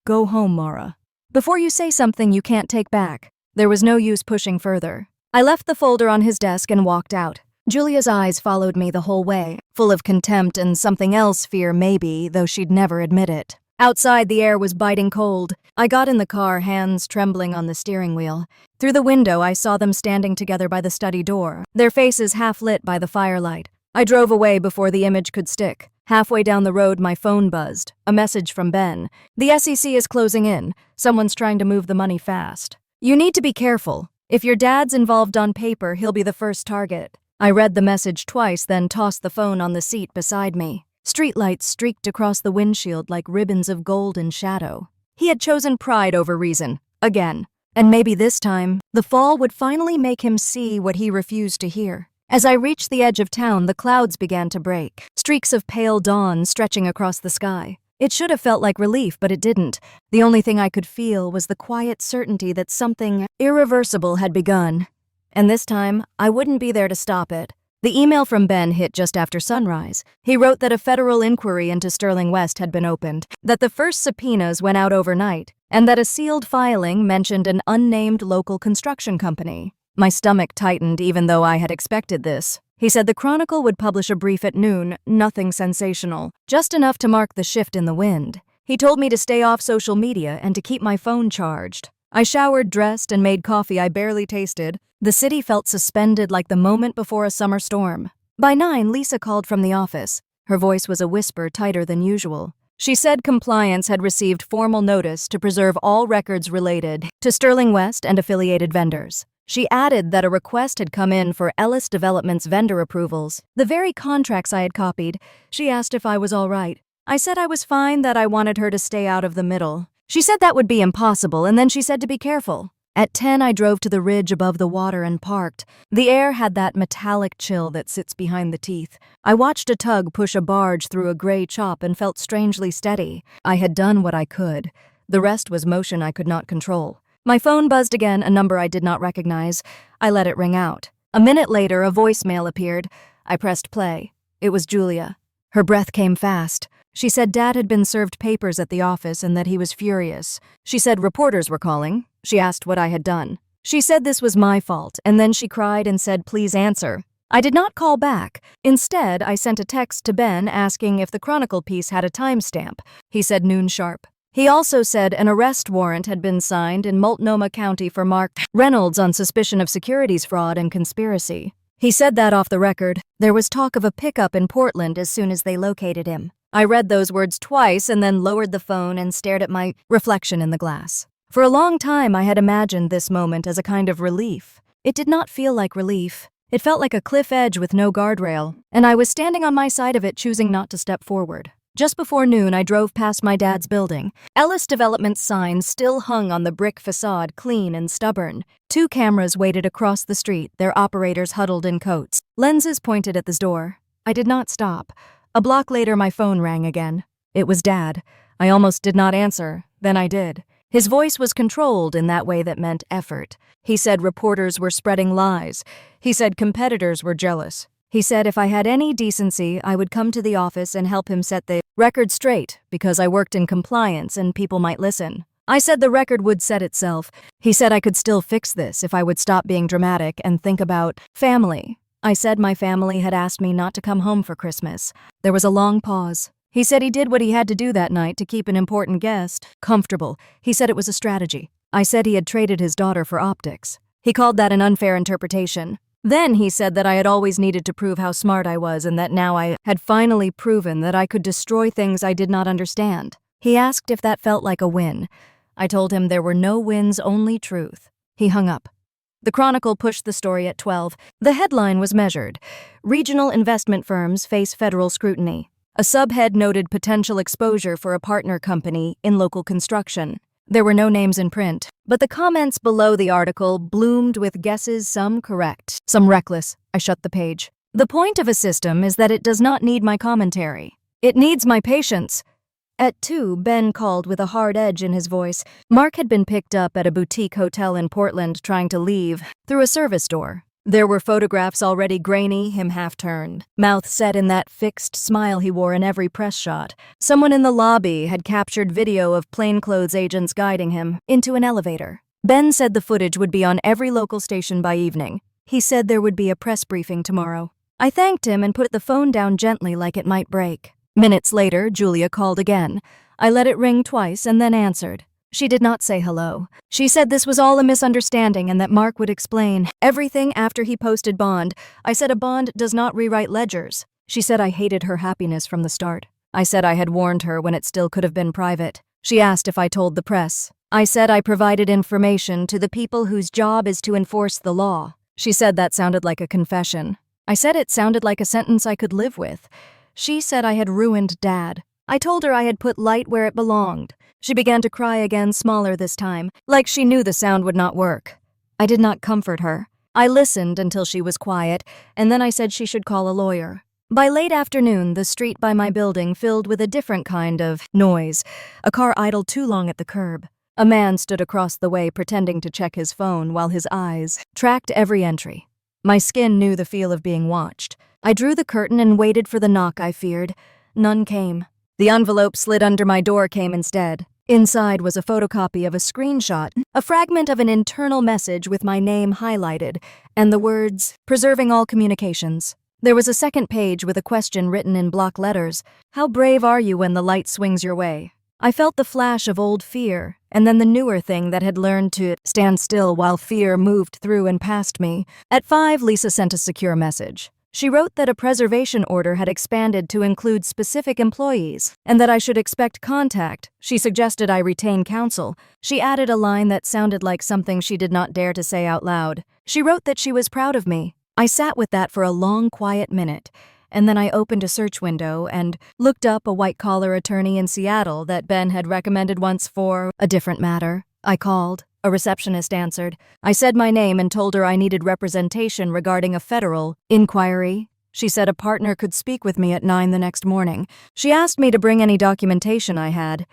"Go home, Mara. Before you say something you can't take back." There was no use pushing further. I left the folder on his desk and walked out. Julia's eyes followed me the whole way, full of contempt and something else, fear maybe, though she'd never admit it. Outside, the air was biting cold. I got in the car, hands trembling on the steering wheel. Through the window, I saw them standing together by the study door, their faces half lit by the firelight. I drove away before the image could stick. Halfway down the road, my phone buzzed. A message from Ben. "The SEC is closing in. Someone's trying to move the money fast. You need to be careful. If your dad's involved on paper, he'll be the first target." I read the message twice, then tossed the phone on the seat beside me. Streetlights streaked across the windshield like ribbons of gold in shadow. He had chosen pride over reason. Again. And maybe this time, the fall would finally make him see what he refused to hear. As I reached the edge of town, the clouds began to break, streaks of pale dawn stretching across the sky. It should have felt like relief, but it didn't. The only thing I could feel was the quiet certainty that something irreversible had begun. And this time, I wouldn't be there to stop it. The email from Ben hit just after sunrise. He wrote that a federal inquiry into Sterling West had been opened, that the first subpoenas went out overnight, and that a sealed filing mentioned an unnamed local construction company. My stomach tightened even though I had expected this. He said the Chronicle would publish a brief at noon, nothing sensational, just enough to mark the shift in the wind. He told me to stay off social media and to keep my phone charged. I showered, dressed, and made coffee I barely tasted. The city felt suspended like the moment before a summer storm. By 9, Lisa called from the office. Her voice was a whisper tighter than usual. She said compliance had received formal notice to preserve all records related to Sterling West and affiliated vendors. She added that a request had come in for Ellis Development's vendor approvals, the very contracts I had copied. She asked if I was all right. I said I was fine, that I wanted her to stay out of the middle. She said that would be impossible, and then she said to be careful. At 10, I drove to the ridge above the water and parked. The air had that metallic chill that sits behind the teeth. I watched a tug push a barge through a gray chop and felt strangely steady. I had done what I could. The rest was motion I could not control. My phone buzzed again, a number I did not recognize. I let it ring out. A minute later, a voicemail appeared. I pressed play. It was Julia. Her breath came fast. She said Dad had been served papers at the office and that he was furious. She said reporters were calling. She asked what I had done. She said this was my fault, and then she cried and said, "Please answer." I did not call back. Instead, I sent a text to Ben asking if the Chronicle piece had a timestamp. He said noon sharp. He also said an arrest warrant had been signed in Multnomah County for Mark Reynolds on suspicion of securities fraud and conspiracy. He said that off the record. There was talk of a pickup in Portland as soon as they located him. I read those words twice and then lowered the phone and stared at my reflection in the glass. For a long time, I had imagined this moment as a kind of relief. It did not feel like relief. It felt like a cliff edge with no guardrail, and I was standing on my side of it, choosing not to step forward. Just before noon, I drove past my dad's building. Ellis Development's sign still hung on the brick facade, clean and stubborn. 2 cameras waited across the street, their operators huddled in coats. Lenses pointed at the door. I did not stop. A block later, my phone rang again. It was Dad. I almost did not answer. Then I did. His voice was controlled in that way that meant effort. He said reporters were spreading lies. He said competitors were jealous. He said if I had any decency, I would come to the office and help him set the record straight, because I worked in compliance and people might listen. I said the record would set itself. He said I could still fix this if I would stop being dramatic and think about family. I said my family had asked me not to come home for Christmas. There was a long pause. He said he did what he had to do that night to keep an important guest comfortable. He said it was a strategy. I said he had traded his daughter for optics. He called that an unfair interpretation. Then he said that I had always needed to prove how smart I was and that now I had finally proven that I could destroy things I did not understand. He asked if that felt like a win. I told him there were no wins, only truth. He hung up. The Chronicle pushed the story at 12. The headline was measured. Regional investment firms face federal scrutiny. A subhead noted potential exposure for a partner company in local construction. There were no names in print, but the comments below the article bloomed with guesses, some correct, some reckless. I shut the page. The point of a system is that it does not need my commentary. It needs my patience. At 2, Ben called with a hard edge in his voice. Mark had been picked up at a boutique hotel in Portland trying to leave through a service door. There were photographs already grainy, him half-turned, mouth set in that fixed smile he wore in every press shot. Someone in the lobby had captured video of plainclothes agents guiding him into an elevator. Ben said the footage would be on every local station by evening. He said there would be a press briefing tomorrow. I thanked him and put the phone down gently like it might break. Minutes later, Julia called again. I let it ring twice and then answered. She did not say hello. She said this was all a misunderstanding and that Mark would explain everything after he posted bond. I said a bond does not rewrite ledgers. She said I hated her happiness from the start. I said I had warned her when it still could have been private. She asked if I told the press. I said I provided information to the people whose job is to enforce the law. She said that sounded like a confession. I said it sounded like a sentence I could live with. She said I had ruined Dad. I told her I had put light where it belonged. She began to cry again, smaller this time, like she knew the sound would not work. I did not comfort her. I listened until she was quiet, and then I said she should call a lawyer. By late afternoon, the street by my building filled with a different kind of noise. A car idled too long at the curb. A man stood across the way pretending to check his phone while his eyes tracked every entry. My skin knew the feel of being watched. I drew the curtain and waited for the knock I feared. None came. The envelope slid under my door came instead. Inside was a photocopy of a screenshot, a fragment of an internal message with my name highlighted, and the words, "Preserving all communications." There was a second page with a question written in block letters. How brave are you when the light swings your way? I felt the flash of old fear, and then the newer thing that had learned to stand still while fear moved through and past me. At 5, Lisa sent a secure message. She wrote that a preservation order had expanded to include specific employees, and that I should expect contact. She suggested I retain counsel. She added a line that sounded like something she did not dare to say out loud. She wrote that she was proud of me. I sat with that for a long, quiet minute, and then I opened a search window and looked up a white-collar attorney in Seattle that Ben had recommended once for a different matter. I called. A receptionist answered. I said my name and told her I needed representation regarding a federal inquiry. She said a partner could speak with me at 9 the next morning. She asked me to bring any documentation I had.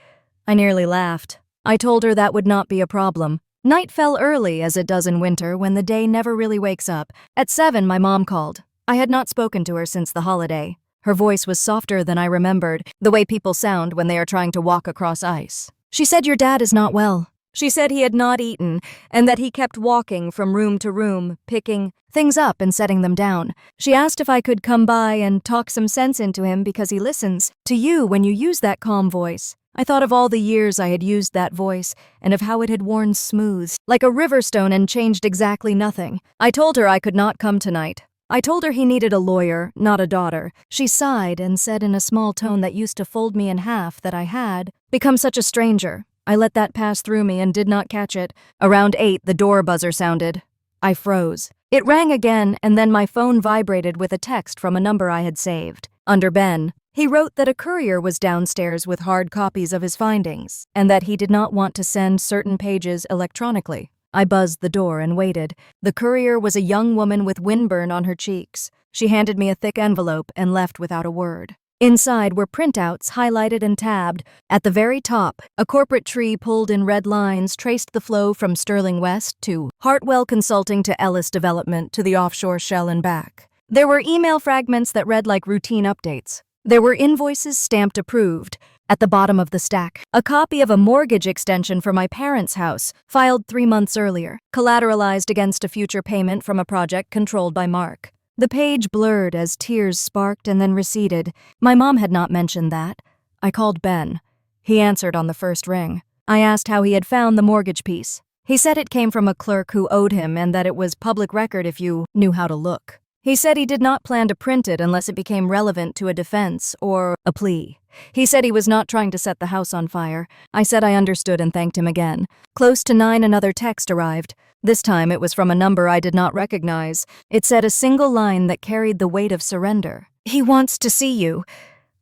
I nearly laughed. I told her that would not be a problem. Night fell early, as it does in winter, when the day never really wakes up. At 7, my mom called. I had not spoken to her since the holiday. Her voice was softer than I remembered, the way people sound when they are trying to walk across ice. She said your dad is not well. She said he had not eaten, and that he kept walking from room to room, picking things up and setting them down. She asked if I could come by and talk some sense into him because he listens to you when you use that calm voice. I thought of all the years I had used that voice, and of how it had worn smooth, like a river stone, and changed exactly nothing. I told her I could not come tonight. I told her he needed a lawyer, not a daughter. She sighed and said in a small tone that used to fold me in half that I had become such a stranger. I let that pass through me and did not catch it. Around 8, the door buzzer sounded. I froze. It rang again, and then my phone vibrated with a text from a number I had saved. Under Ben, he wrote that a courier was downstairs with hard copies of his findings, and that he did not want to send certain pages electronically. I buzzed the door and waited. The courier was a young woman with windburn on her cheeks. She handed me a thick envelope and left without a word. Inside were printouts highlighted and tabbed. At the very top, a corporate tree pulled in red lines traced the flow from Sterling West to Hartwell Consulting to Ellis Development to the offshore shell and back. There were email fragments that read like routine updates. There were invoices stamped approved. At the bottom of the stack, a copy of a mortgage extension for my parents' house, filed 3 months earlier, collateralized against a future payment from a project controlled by Mark. The page blurred as tears sparked and then receded. My mom had not mentioned that. I called Ben. He answered on the first ring. I asked how he had found the mortgage piece. He said it came from a clerk who owed him and that it was public record if you knew how to look. He said he did not plan to print it unless it became relevant to a defense or a plea. He said he was not trying to set the house on fire. I said I understood and thanked him again. Close to 9, another text arrived. This time it was from a number I did not recognize. It said a single line that carried the weight of surrender. He wants to see you.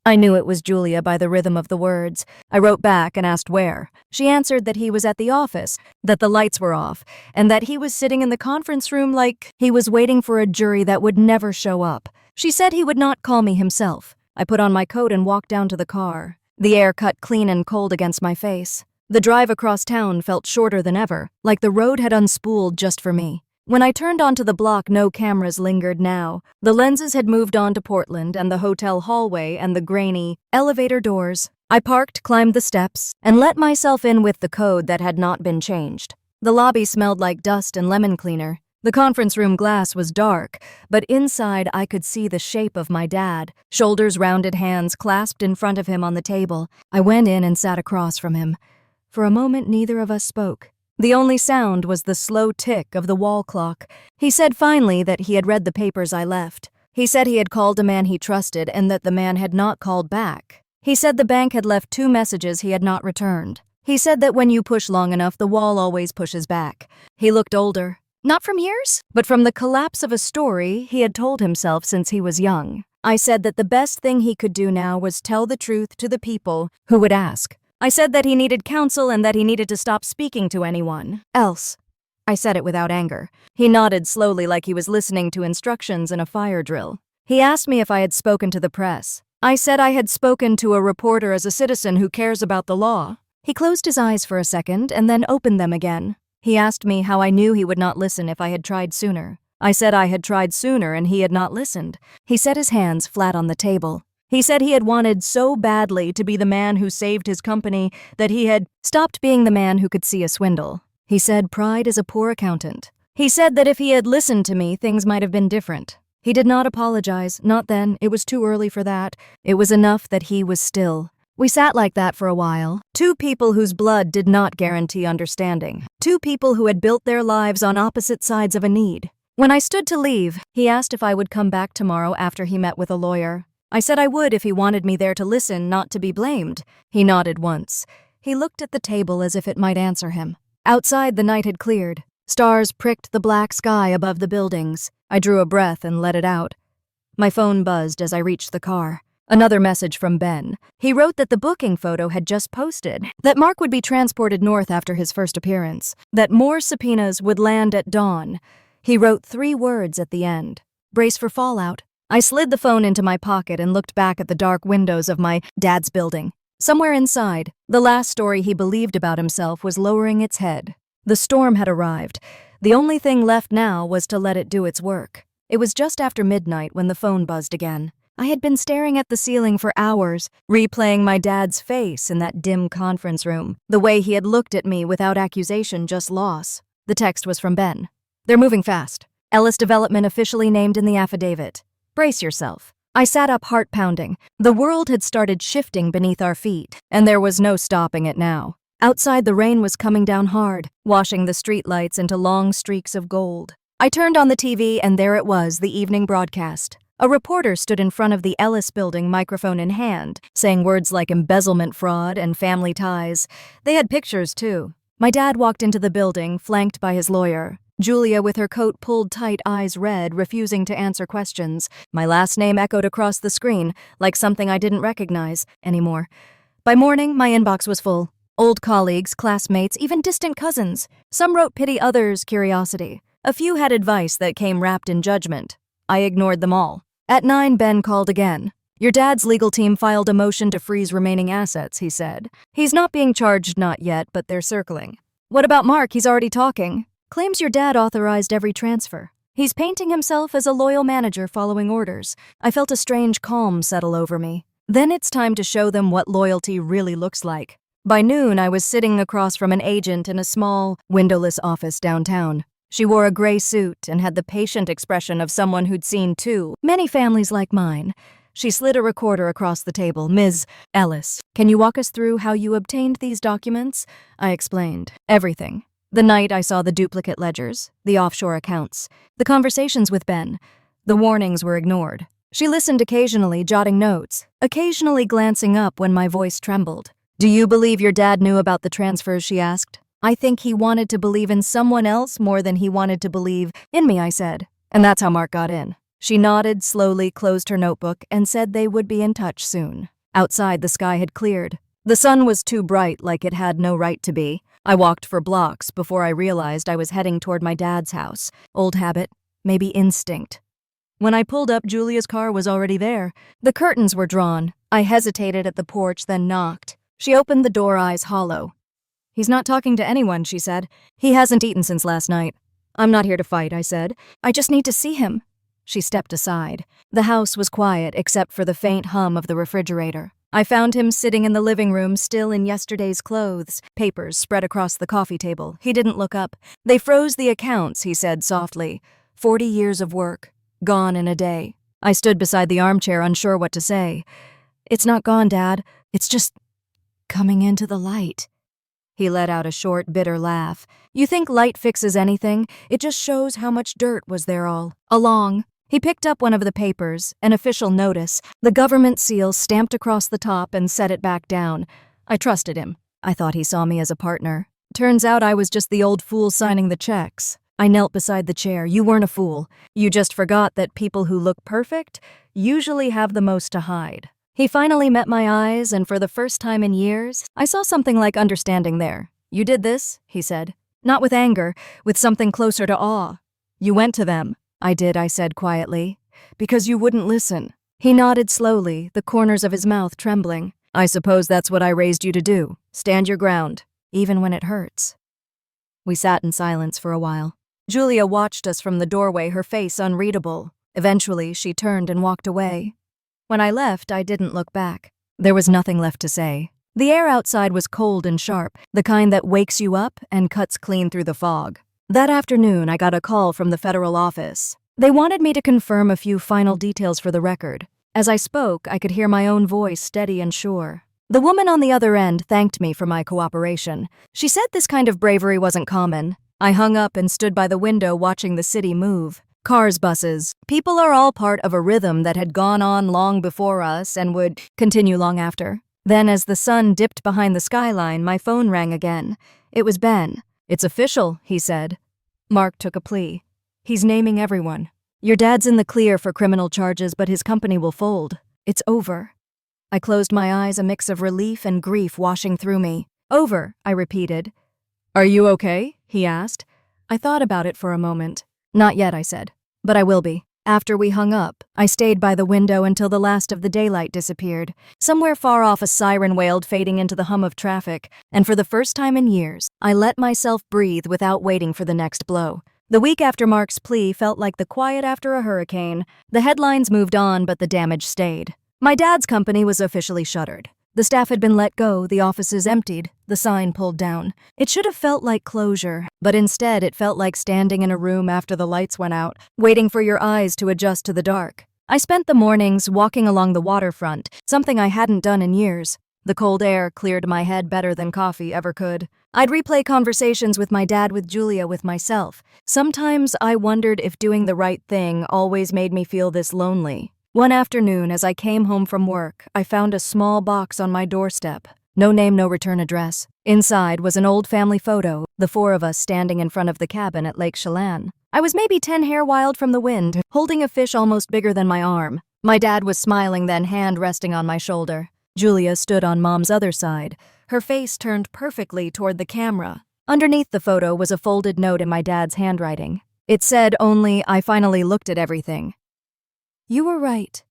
I knew it was Julia by the rhythm of the words. I wrote back and asked where. She answered that he was at the office, that the lights were off, and that he was sitting in the conference room like he was waiting for a jury that would never show up. She said he would not call me himself. I put on my coat and walked down to the car. The air cut clean and cold against my face. The drive across town felt shorter than ever, like the road had unspooled just for me. When I turned onto the block, no cameras lingered now. The lenses had moved on to Portland and the hotel hallway and the grainy elevator doors. I parked, climbed the steps, and let myself in with the code that had not been changed. The lobby smelled like dust and lemon cleaner. The conference room glass was dark, but inside I could see the shape of my dad, shoulders rounded, hands clasped in front of him on the table. I went in and sat across from him. For a moment, neither of us spoke. The only sound was the slow tick of the wall clock. He said finally that he had read the papers I left. He said he had called a man he trusted and that the man had not called back. He said the bank had left 2 messages he had not returned. He said that when you push long enough, the wall always pushes back. He looked older. Not from years, but from the collapse of a story he had told himself since he was young. I said that the best thing he could do now was tell the truth to the people who would ask. I said that he needed counsel and that he needed to stop speaking to anyone else. I said it without anger. He nodded slowly like he was listening to instructions in a fire drill. He asked me if I had spoken to the press. I said I had spoken to a reporter as a citizen who cares about the law. He closed his eyes for a second and then opened them again. He asked me how I knew he would not listen if I had tried sooner. I said I had tried sooner and he had not listened. He set his hands flat on the table. He said he had wanted so badly to be the man who saved his company that he had stopped being the man who could see a swindle. He said pride is a poor accountant. He said that if he had listened to me, things might have been different. He did not apologize, not then, it was too early for that. It was enough that he was still. We sat like that for a while. Two people whose blood did not guarantee understanding. Two people who had built their lives on opposite sides of a need. When I stood to leave, he asked if I would come back tomorrow after he met with a lawyer. I said I would if he wanted me there to listen, not to be blamed. He nodded once. He looked at the table as if it might answer him. Outside, the night had cleared. Stars pricked the black sky above the buildings. I drew a breath and let it out. My phone buzzed as I reached the car. Another message from Ben. He wrote that the booking photo had just posted, that Mark would be transported north after his first appearance, that more subpoenas would land at dawn. He wrote 3 words at the end. Brace for fallout. I slid the phone into my pocket and looked back at the dark windows of my dad's building. Somewhere inside, the last story he believed about himself was lowering its head. The storm had arrived. The only thing left now was to let it do its work. It was just after midnight when the phone buzzed again. I had been staring at the ceiling for hours, replaying my dad's face in that dim conference room, the way he had looked at me without accusation, just loss. The text was from Ben. They're moving fast. Ellis Development officially named in the affidavit. Brace yourself. I sat up, heart pounding. The world had started shifting beneath our feet, and there was no stopping it now. Outside, the rain was coming down hard, washing the streetlights into long streaks of gold. I turned on the TV, and there it was, the evening broadcast. A reporter stood in front of the Ellis building, microphone in hand, saying words like embezzlement fraud and family ties. They had pictures, too. My dad walked into the building, flanked by his lawyer. Julia, with her coat pulled tight, eyes red, refusing to answer questions. My last name echoed across the screen, like something I didn't recognize anymore. By morning, my inbox was full. Old colleagues, classmates, even distant cousins. Some wrote pity, others curiosity. A few had advice that came wrapped in judgment. I ignored them all. At 9, Ben called again. Your dad's legal team filed a motion to freeze remaining assets, he said. He's not being charged, not yet, but they're circling. What about Mark? He's already talking. Claims your dad authorized every transfer. He's painting himself as a loyal manager following orders. I felt a strange calm settle over me. Then it's time to show them what loyalty really looks like. By noon, I was sitting across from an agent in a small, windowless office downtown. She wore a gray suit and had the patient expression of someone who'd seen too many families like mine. She slid a recorder across the table. Ms. Ellis, can you walk us through how you obtained these documents? I explained. Everything. The night I saw the duplicate ledgers, the offshore accounts, the conversations with Ben. The warnings were ignored. She listened occasionally, jotting notes, occasionally glancing up when my voice trembled. Do you believe your dad knew about the transfers, she asked. I think he wanted to believe in someone else more than he wanted to believe in me, I said. And that's how Mark got in. She nodded, slowly closed her notebook, and said they would be in touch soon. Outside, the sky had cleared. The sun was too bright, like it had no right to be. I walked for blocks before I realized I was heading toward my dad's house. Old habit, maybe instinct. When I pulled up, Julia's car was already there. The curtains were drawn. I hesitated at the porch, then knocked. She opened the door, eyes hollow. He's not talking to anyone, she said. He hasn't eaten since last night. I'm not here to fight, I said. I just need to see him. She stepped aside. The house was quiet except for the faint hum of the refrigerator. I found him sitting in the living room, still in yesterday's clothes, papers spread across the coffee table. He didn't look up. They froze the accounts, he said softly. 40 years of work, gone in a day. I stood beside the armchair, unsure what to say. It's not gone, Dad. It's just coming into the light. He let out a short, bitter laugh. You think light fixes anything? It just shows how much dirt was there all along. He picked up one of the papers, an official notice, the government seal stamped across the top, and set it back down. I trusted him. I thought he saw me as a partner. Turns out I was just the old fool signing the checks. I knelt beside the chair. You weren't a fool. You just forgot that people who look perfect usually have the most to hide. He finally met my eyes, and for the first time in years, I saw something like understanding there. You did this, he said. Not with anger, with something closer to awe. You went to them. I did, I said quietly. Because you wouldn't listen. He nodded slowly, the corners of his mouth trembling. I suppose that's what I raised you to do. Stand your ground, even when it hurts. We sat in silence for a while. Julia watched us from the doorway, her face unreadable. Eventually, she turned and walked away. When I left, I didn't look back. There was nothing left to say. The air outside was cold and sharp, the kind that wakes you up and cuts clean through the fog. That afternoon, I got a call from the federal office. They wanted me to confirm a few final details for the record. As I spoke, I could hear my own voice steady and sure. The woman on the other end thanked me for my cooperation. She said this kind of bravery wasn't common. I hung up and stood by the window watching the city move. Cars, buses. People are all part of a rhythm that had gone on long before us and would continue long after. Then, as the sun dipped behind the skyline, my phone rang again. It was Ben. It's official, he said. Mark took a plea. He's naming everyone. Your dad's in the clear for criminal charges, but his company will fold. It's over. I closed my eyes, a mix of relief and grief washing through me. Over, I repeated. Are you okay? He asked. I thought about it for a moment. Not yet, I said. But I will be. After we hung up, I stayed by the window until the last of the daylight disappeared. Somewhere far off, a siren wailed, fading into the hum of traffic, and for the first time in years, I let myself breathe without waiting for the next blow. The week after Mark's plea felt like the quiet after a hurricane. The headlines moved on, but the damage stayed. My dad's company was officially shuttered. The staff had been let go, the offices emptied, the sign pulled down. It should have felt like closure, but instead it felt like standing in a room after the lights went out, waiting for your eyes to adjust to the dark. I spent the mornings walking along the waterfront, something I hadn't done in years. The cold air cleared my head better than coffee ever could. I'd replay conversations with my dad, with Julia, with myself. Sometimes I wondered if doing the right thing always made me feel this lonely. One afternoon, as I came home from work, I found a small box on my doorstep. No name, no return address. Inside was an old family photo, the four of us standing in front of the cabin at Lake Chelan. I was maybe 10 hair wild from the wind, holding a fish almost bigger than my arm. My dad was smiling then, hand resting on my shoulder. Julia stood on Mom's other side, her face turned perfectly toward the camera. Underneath the photo was a folded note in my dad's handwriting. It said only, I finally looked at everything. You were right.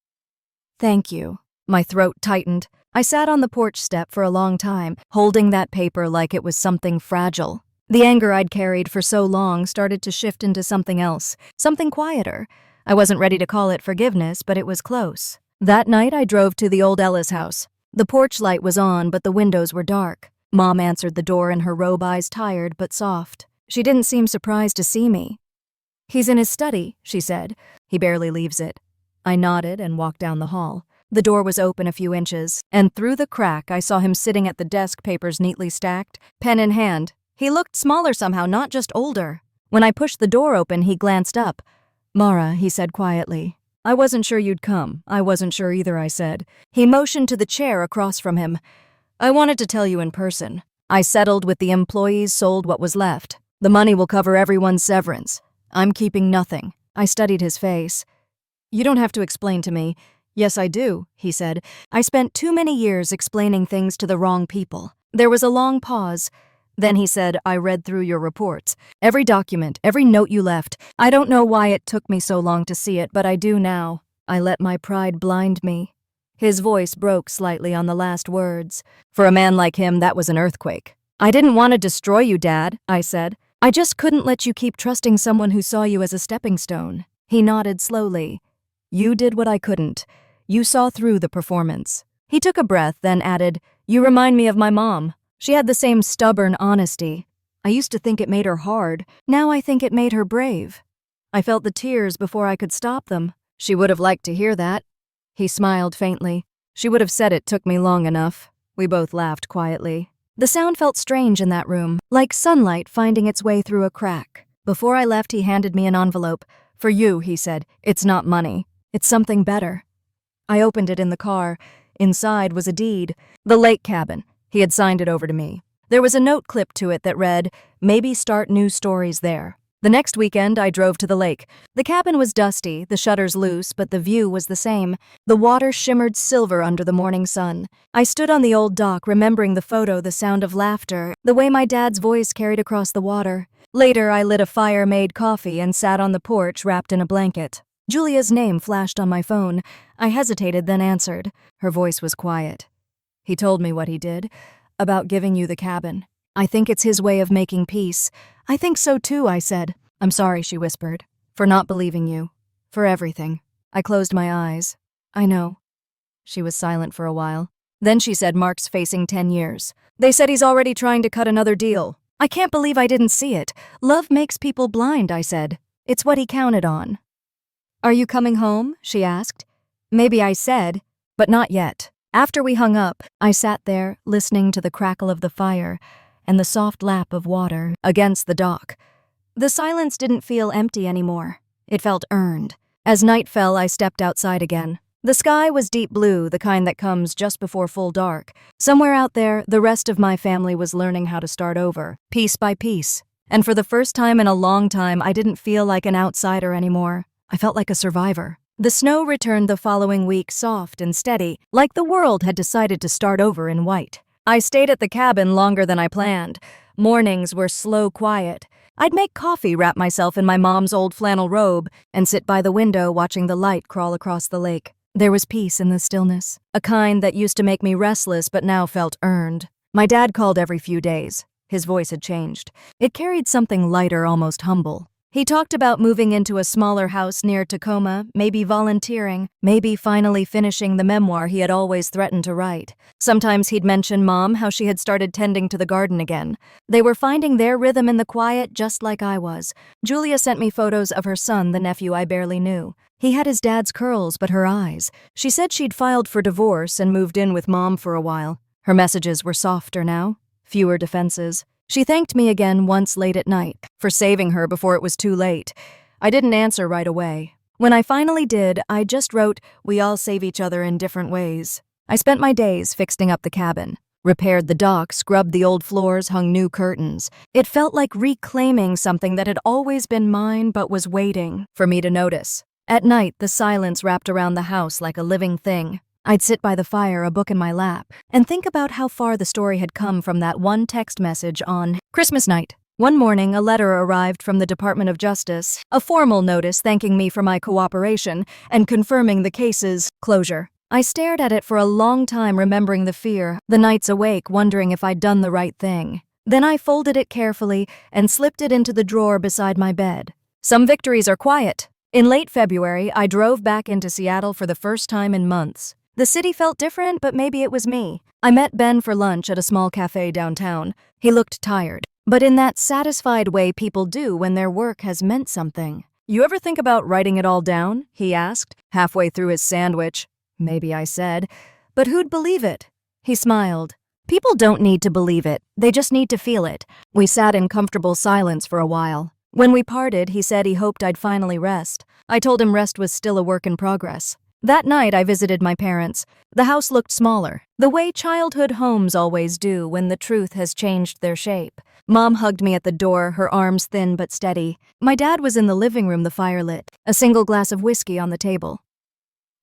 Thank you. My throat tightened. I sat on the porch step for a long time, holding that paper like it was something fragile. The anger I'd carried for so long started to shift into something else, something quieter. I wasn't ready to call it forgiveness, but it was close. That night I drove to the old Ellis house. The porch light was on, but the windows were dark. Mom answered the door in her robe, eyes tired but soft. She didn't seem surprised to see me. He's in his study, she said. He barely leaves it. I nodded and walked down the hall. The door was open a few inches, and through the crack I saw him sitting at the desk, papers neatly stacked, pen in hand. He looked smaller somehow, not just older. When I pushed the door open, he glanced up. Mara, he said quietly. I wasn't sure you'd come. I wasn't sure either, I said. He motioned to the chair across from him. I wanted to tell you in person. I settled with the employees, sold what was left. The money will cover everyone's severance. I'm keeping nothing. I studied his face. You don't have to explain to me. Yes, I do, he said. I spent too many years explaining things to the wrong people. There was a long pause. Then he said, I read through your reports. Every document, every note you left. I don't know why it took me so long to see it, but I do now. I let my pride blind me. His voice broke slightly on the last words. For a man like him, that was an earthquake. I didn't want to destroy you, Dad, I said. I just couldn't let you keep trusting someone who saw you as a stepping stone. He nodded slowly. You did what I couldn't. You saw through the performance. He took a breath, then added, You remind me of my mom. She had the same stubborn honesty. I used to think it made her hard. Now I think it made her brave. I felt the tears before I could stop them. She would have liked to hear that. He smiled faintly. She would have said it took me long enough. We both laughed quietly. The sound felt strange in that room, like sunlight finding its way through a crack. Before I left, he handed me an envelope. For you, he said. It's not money. It's something better. I opened it in the car. Inside was a deed. The lake cabin. He had signed it over to me. There was a note clipped to it that read, Maybe start new stories there. The next weekend, I drove to the lake. The cabin was dusty, the shutters loose, but the view was the same. The water shimmered silver under the morning sun. I stood on the old dock, remembering the photo, the sound of laughter, the way my dad's voice carried across the water. Later, I lit a fire, made coffee, and sat on the porch wrapped in a blanket. Julia's name flashed on my phone. I hesitated, then answered. Her voice was quiet. He told me what he did, about giving you the cabin. I think it's his way of making peace. I think so too, I said. I'm sorry, she whispered, for not believing you. For everything. I closed my eyes. I know. She was silent for a while. Then she said, Mark's facing 10 years. They said he's already trying to cut another deal. I can't believe I didn't see it. Love makes people blind, I said. It's what he counted on. Are you coming home? She asked. Maybe, I said, but not yet. After we hung up, I sat there, listening to the crackle of the fire and the soft lap of water against the dock. The silence didn't feel empty anymore. It felt earned. As night fell, I stepped outside again. The sky was deep blue, the kind that comes just before full dark. Somewhere out there, the rest of my family was learning how to start over, piece by piece. And for the first time in a long time, I didn't feel like an outsider anymore. I felt like a survivor. The snow returned the following week, soft and steady, like the world had decided to start over in white. I stayed at the cabin longer than I planned. Mornings were slow, quiet. I'd make coffee, wrap myself in my mom's old flannel robe, and sit by the window watching the light crawl across the lake. There was peace in the stillness, a kind that used to make me restless but now felt earned. My dad called every few days. His voice had changed. It carried something lighter, almost humble. He talked about moving into a smaller house near Tacoma, maybe volunteering, maybe finally finishing the memoir he had always threatened to write. Sometimes he'd mention Mom, how she had started tending to the garden again. They were finding their rhythm in the quiet, just like I was. Julia sent me photos of her son, the nephew I barely knew. He had his dad's curls, but her eyes. She said she'd filed for divorce and moved in with Mom for a while. Her messages were softer now, fewer defenses. She thanked me again once late at night for saving her before it was too late. I didn't answer right away. When I finally did, I just wrote, we all save each other in different ways. I spent my days fixing up the cabin, repaired the dock, scrubbed the old floors, hung new curtains. It felt like reclaiming something that had always been mine but was waiting for me to notice. At night, the silence wrapped around the house like a living thing. I'd sit by the fire, a book in my lap, and think about how far the story had come from that one text message on Christmas night. One morning, a letter arrived from the Department of Justice, a formal notice thanking me for my cooperation and confirming the case's closure. I stared at it for a long time, remembering the fear, the nights awake, wondering if I'd done the right thing. Then I folded it carefully and slipped it into the drawer beside my bed. Some victories are quiet. In late February, I drove back into Seattle for the first time in months. The city felt different, but maybe it was me. I met Ben for lunch at a small cafe downtown. He looked tired, but in that satisfied way people do when their work has meant something. You ever think about writing it all down? He asked, halfway through his sandwich. Maybe, I said, but who'd believe it? He smiled. People don't need to believe it, they just need to feel it. We sat in comfortable silence for a while. When we parted, he said he hoped I'd finally rest. I told him rest was still a work in progress. That night, I visited my parents. The house looked smaller, the way childhood homes always do when the truth has changed their shape. Mom hugged me at the door, her arms thin but steady. My dad was in the living room, the fire lit, a single glass of whiskey on the table.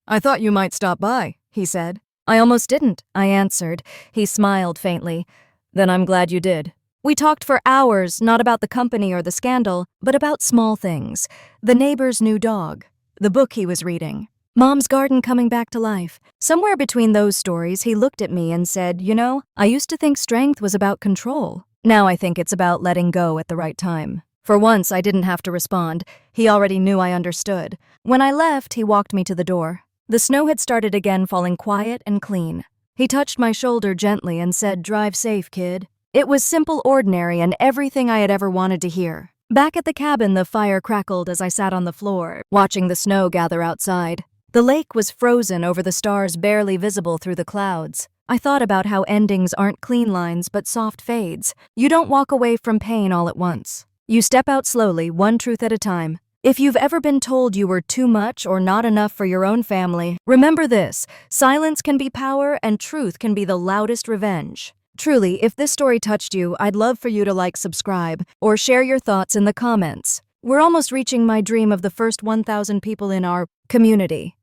I thought you might stop by, he said. I almost didn't, I answered. He smiled faintly. Then I'm glad you did. We talked for hours, not about the company or the scandal, but about small things. The neighbor's new dog, the book he was reading, Mom's garden coming back to life. Somewhere between those stories, he looked at me and said, you know, I used to think strength was about control. Now I think it's about letting go at the right time. For once, I didn't have to respond. He already knew I understood. When I left, he walked me to the door. The snow had started again, falling quiet and clean. He touched my shoulder gently and said, drive safe, kid. It was simple, ordinary, and everything I had ever wanted to hear. Back at the cabin, the fire crackled as I sat on the floor, watching the snow gather outside. The lake was frozen over the stars, barely visible through the clouds. I thought about how endings aren't clean lines but soft fades. You don't walk away from pain all at once. You step out slowly, one truth at a time. If you've ever been told you were too much or not enough for your own family, remember this: silence can be power and truth can be the loudest revenge. Truly, if this story touched you, I'd love for you to like, subscribe, or share your thoughts in the comments. We're almost reaching my dream of the first 1,000 people in our community.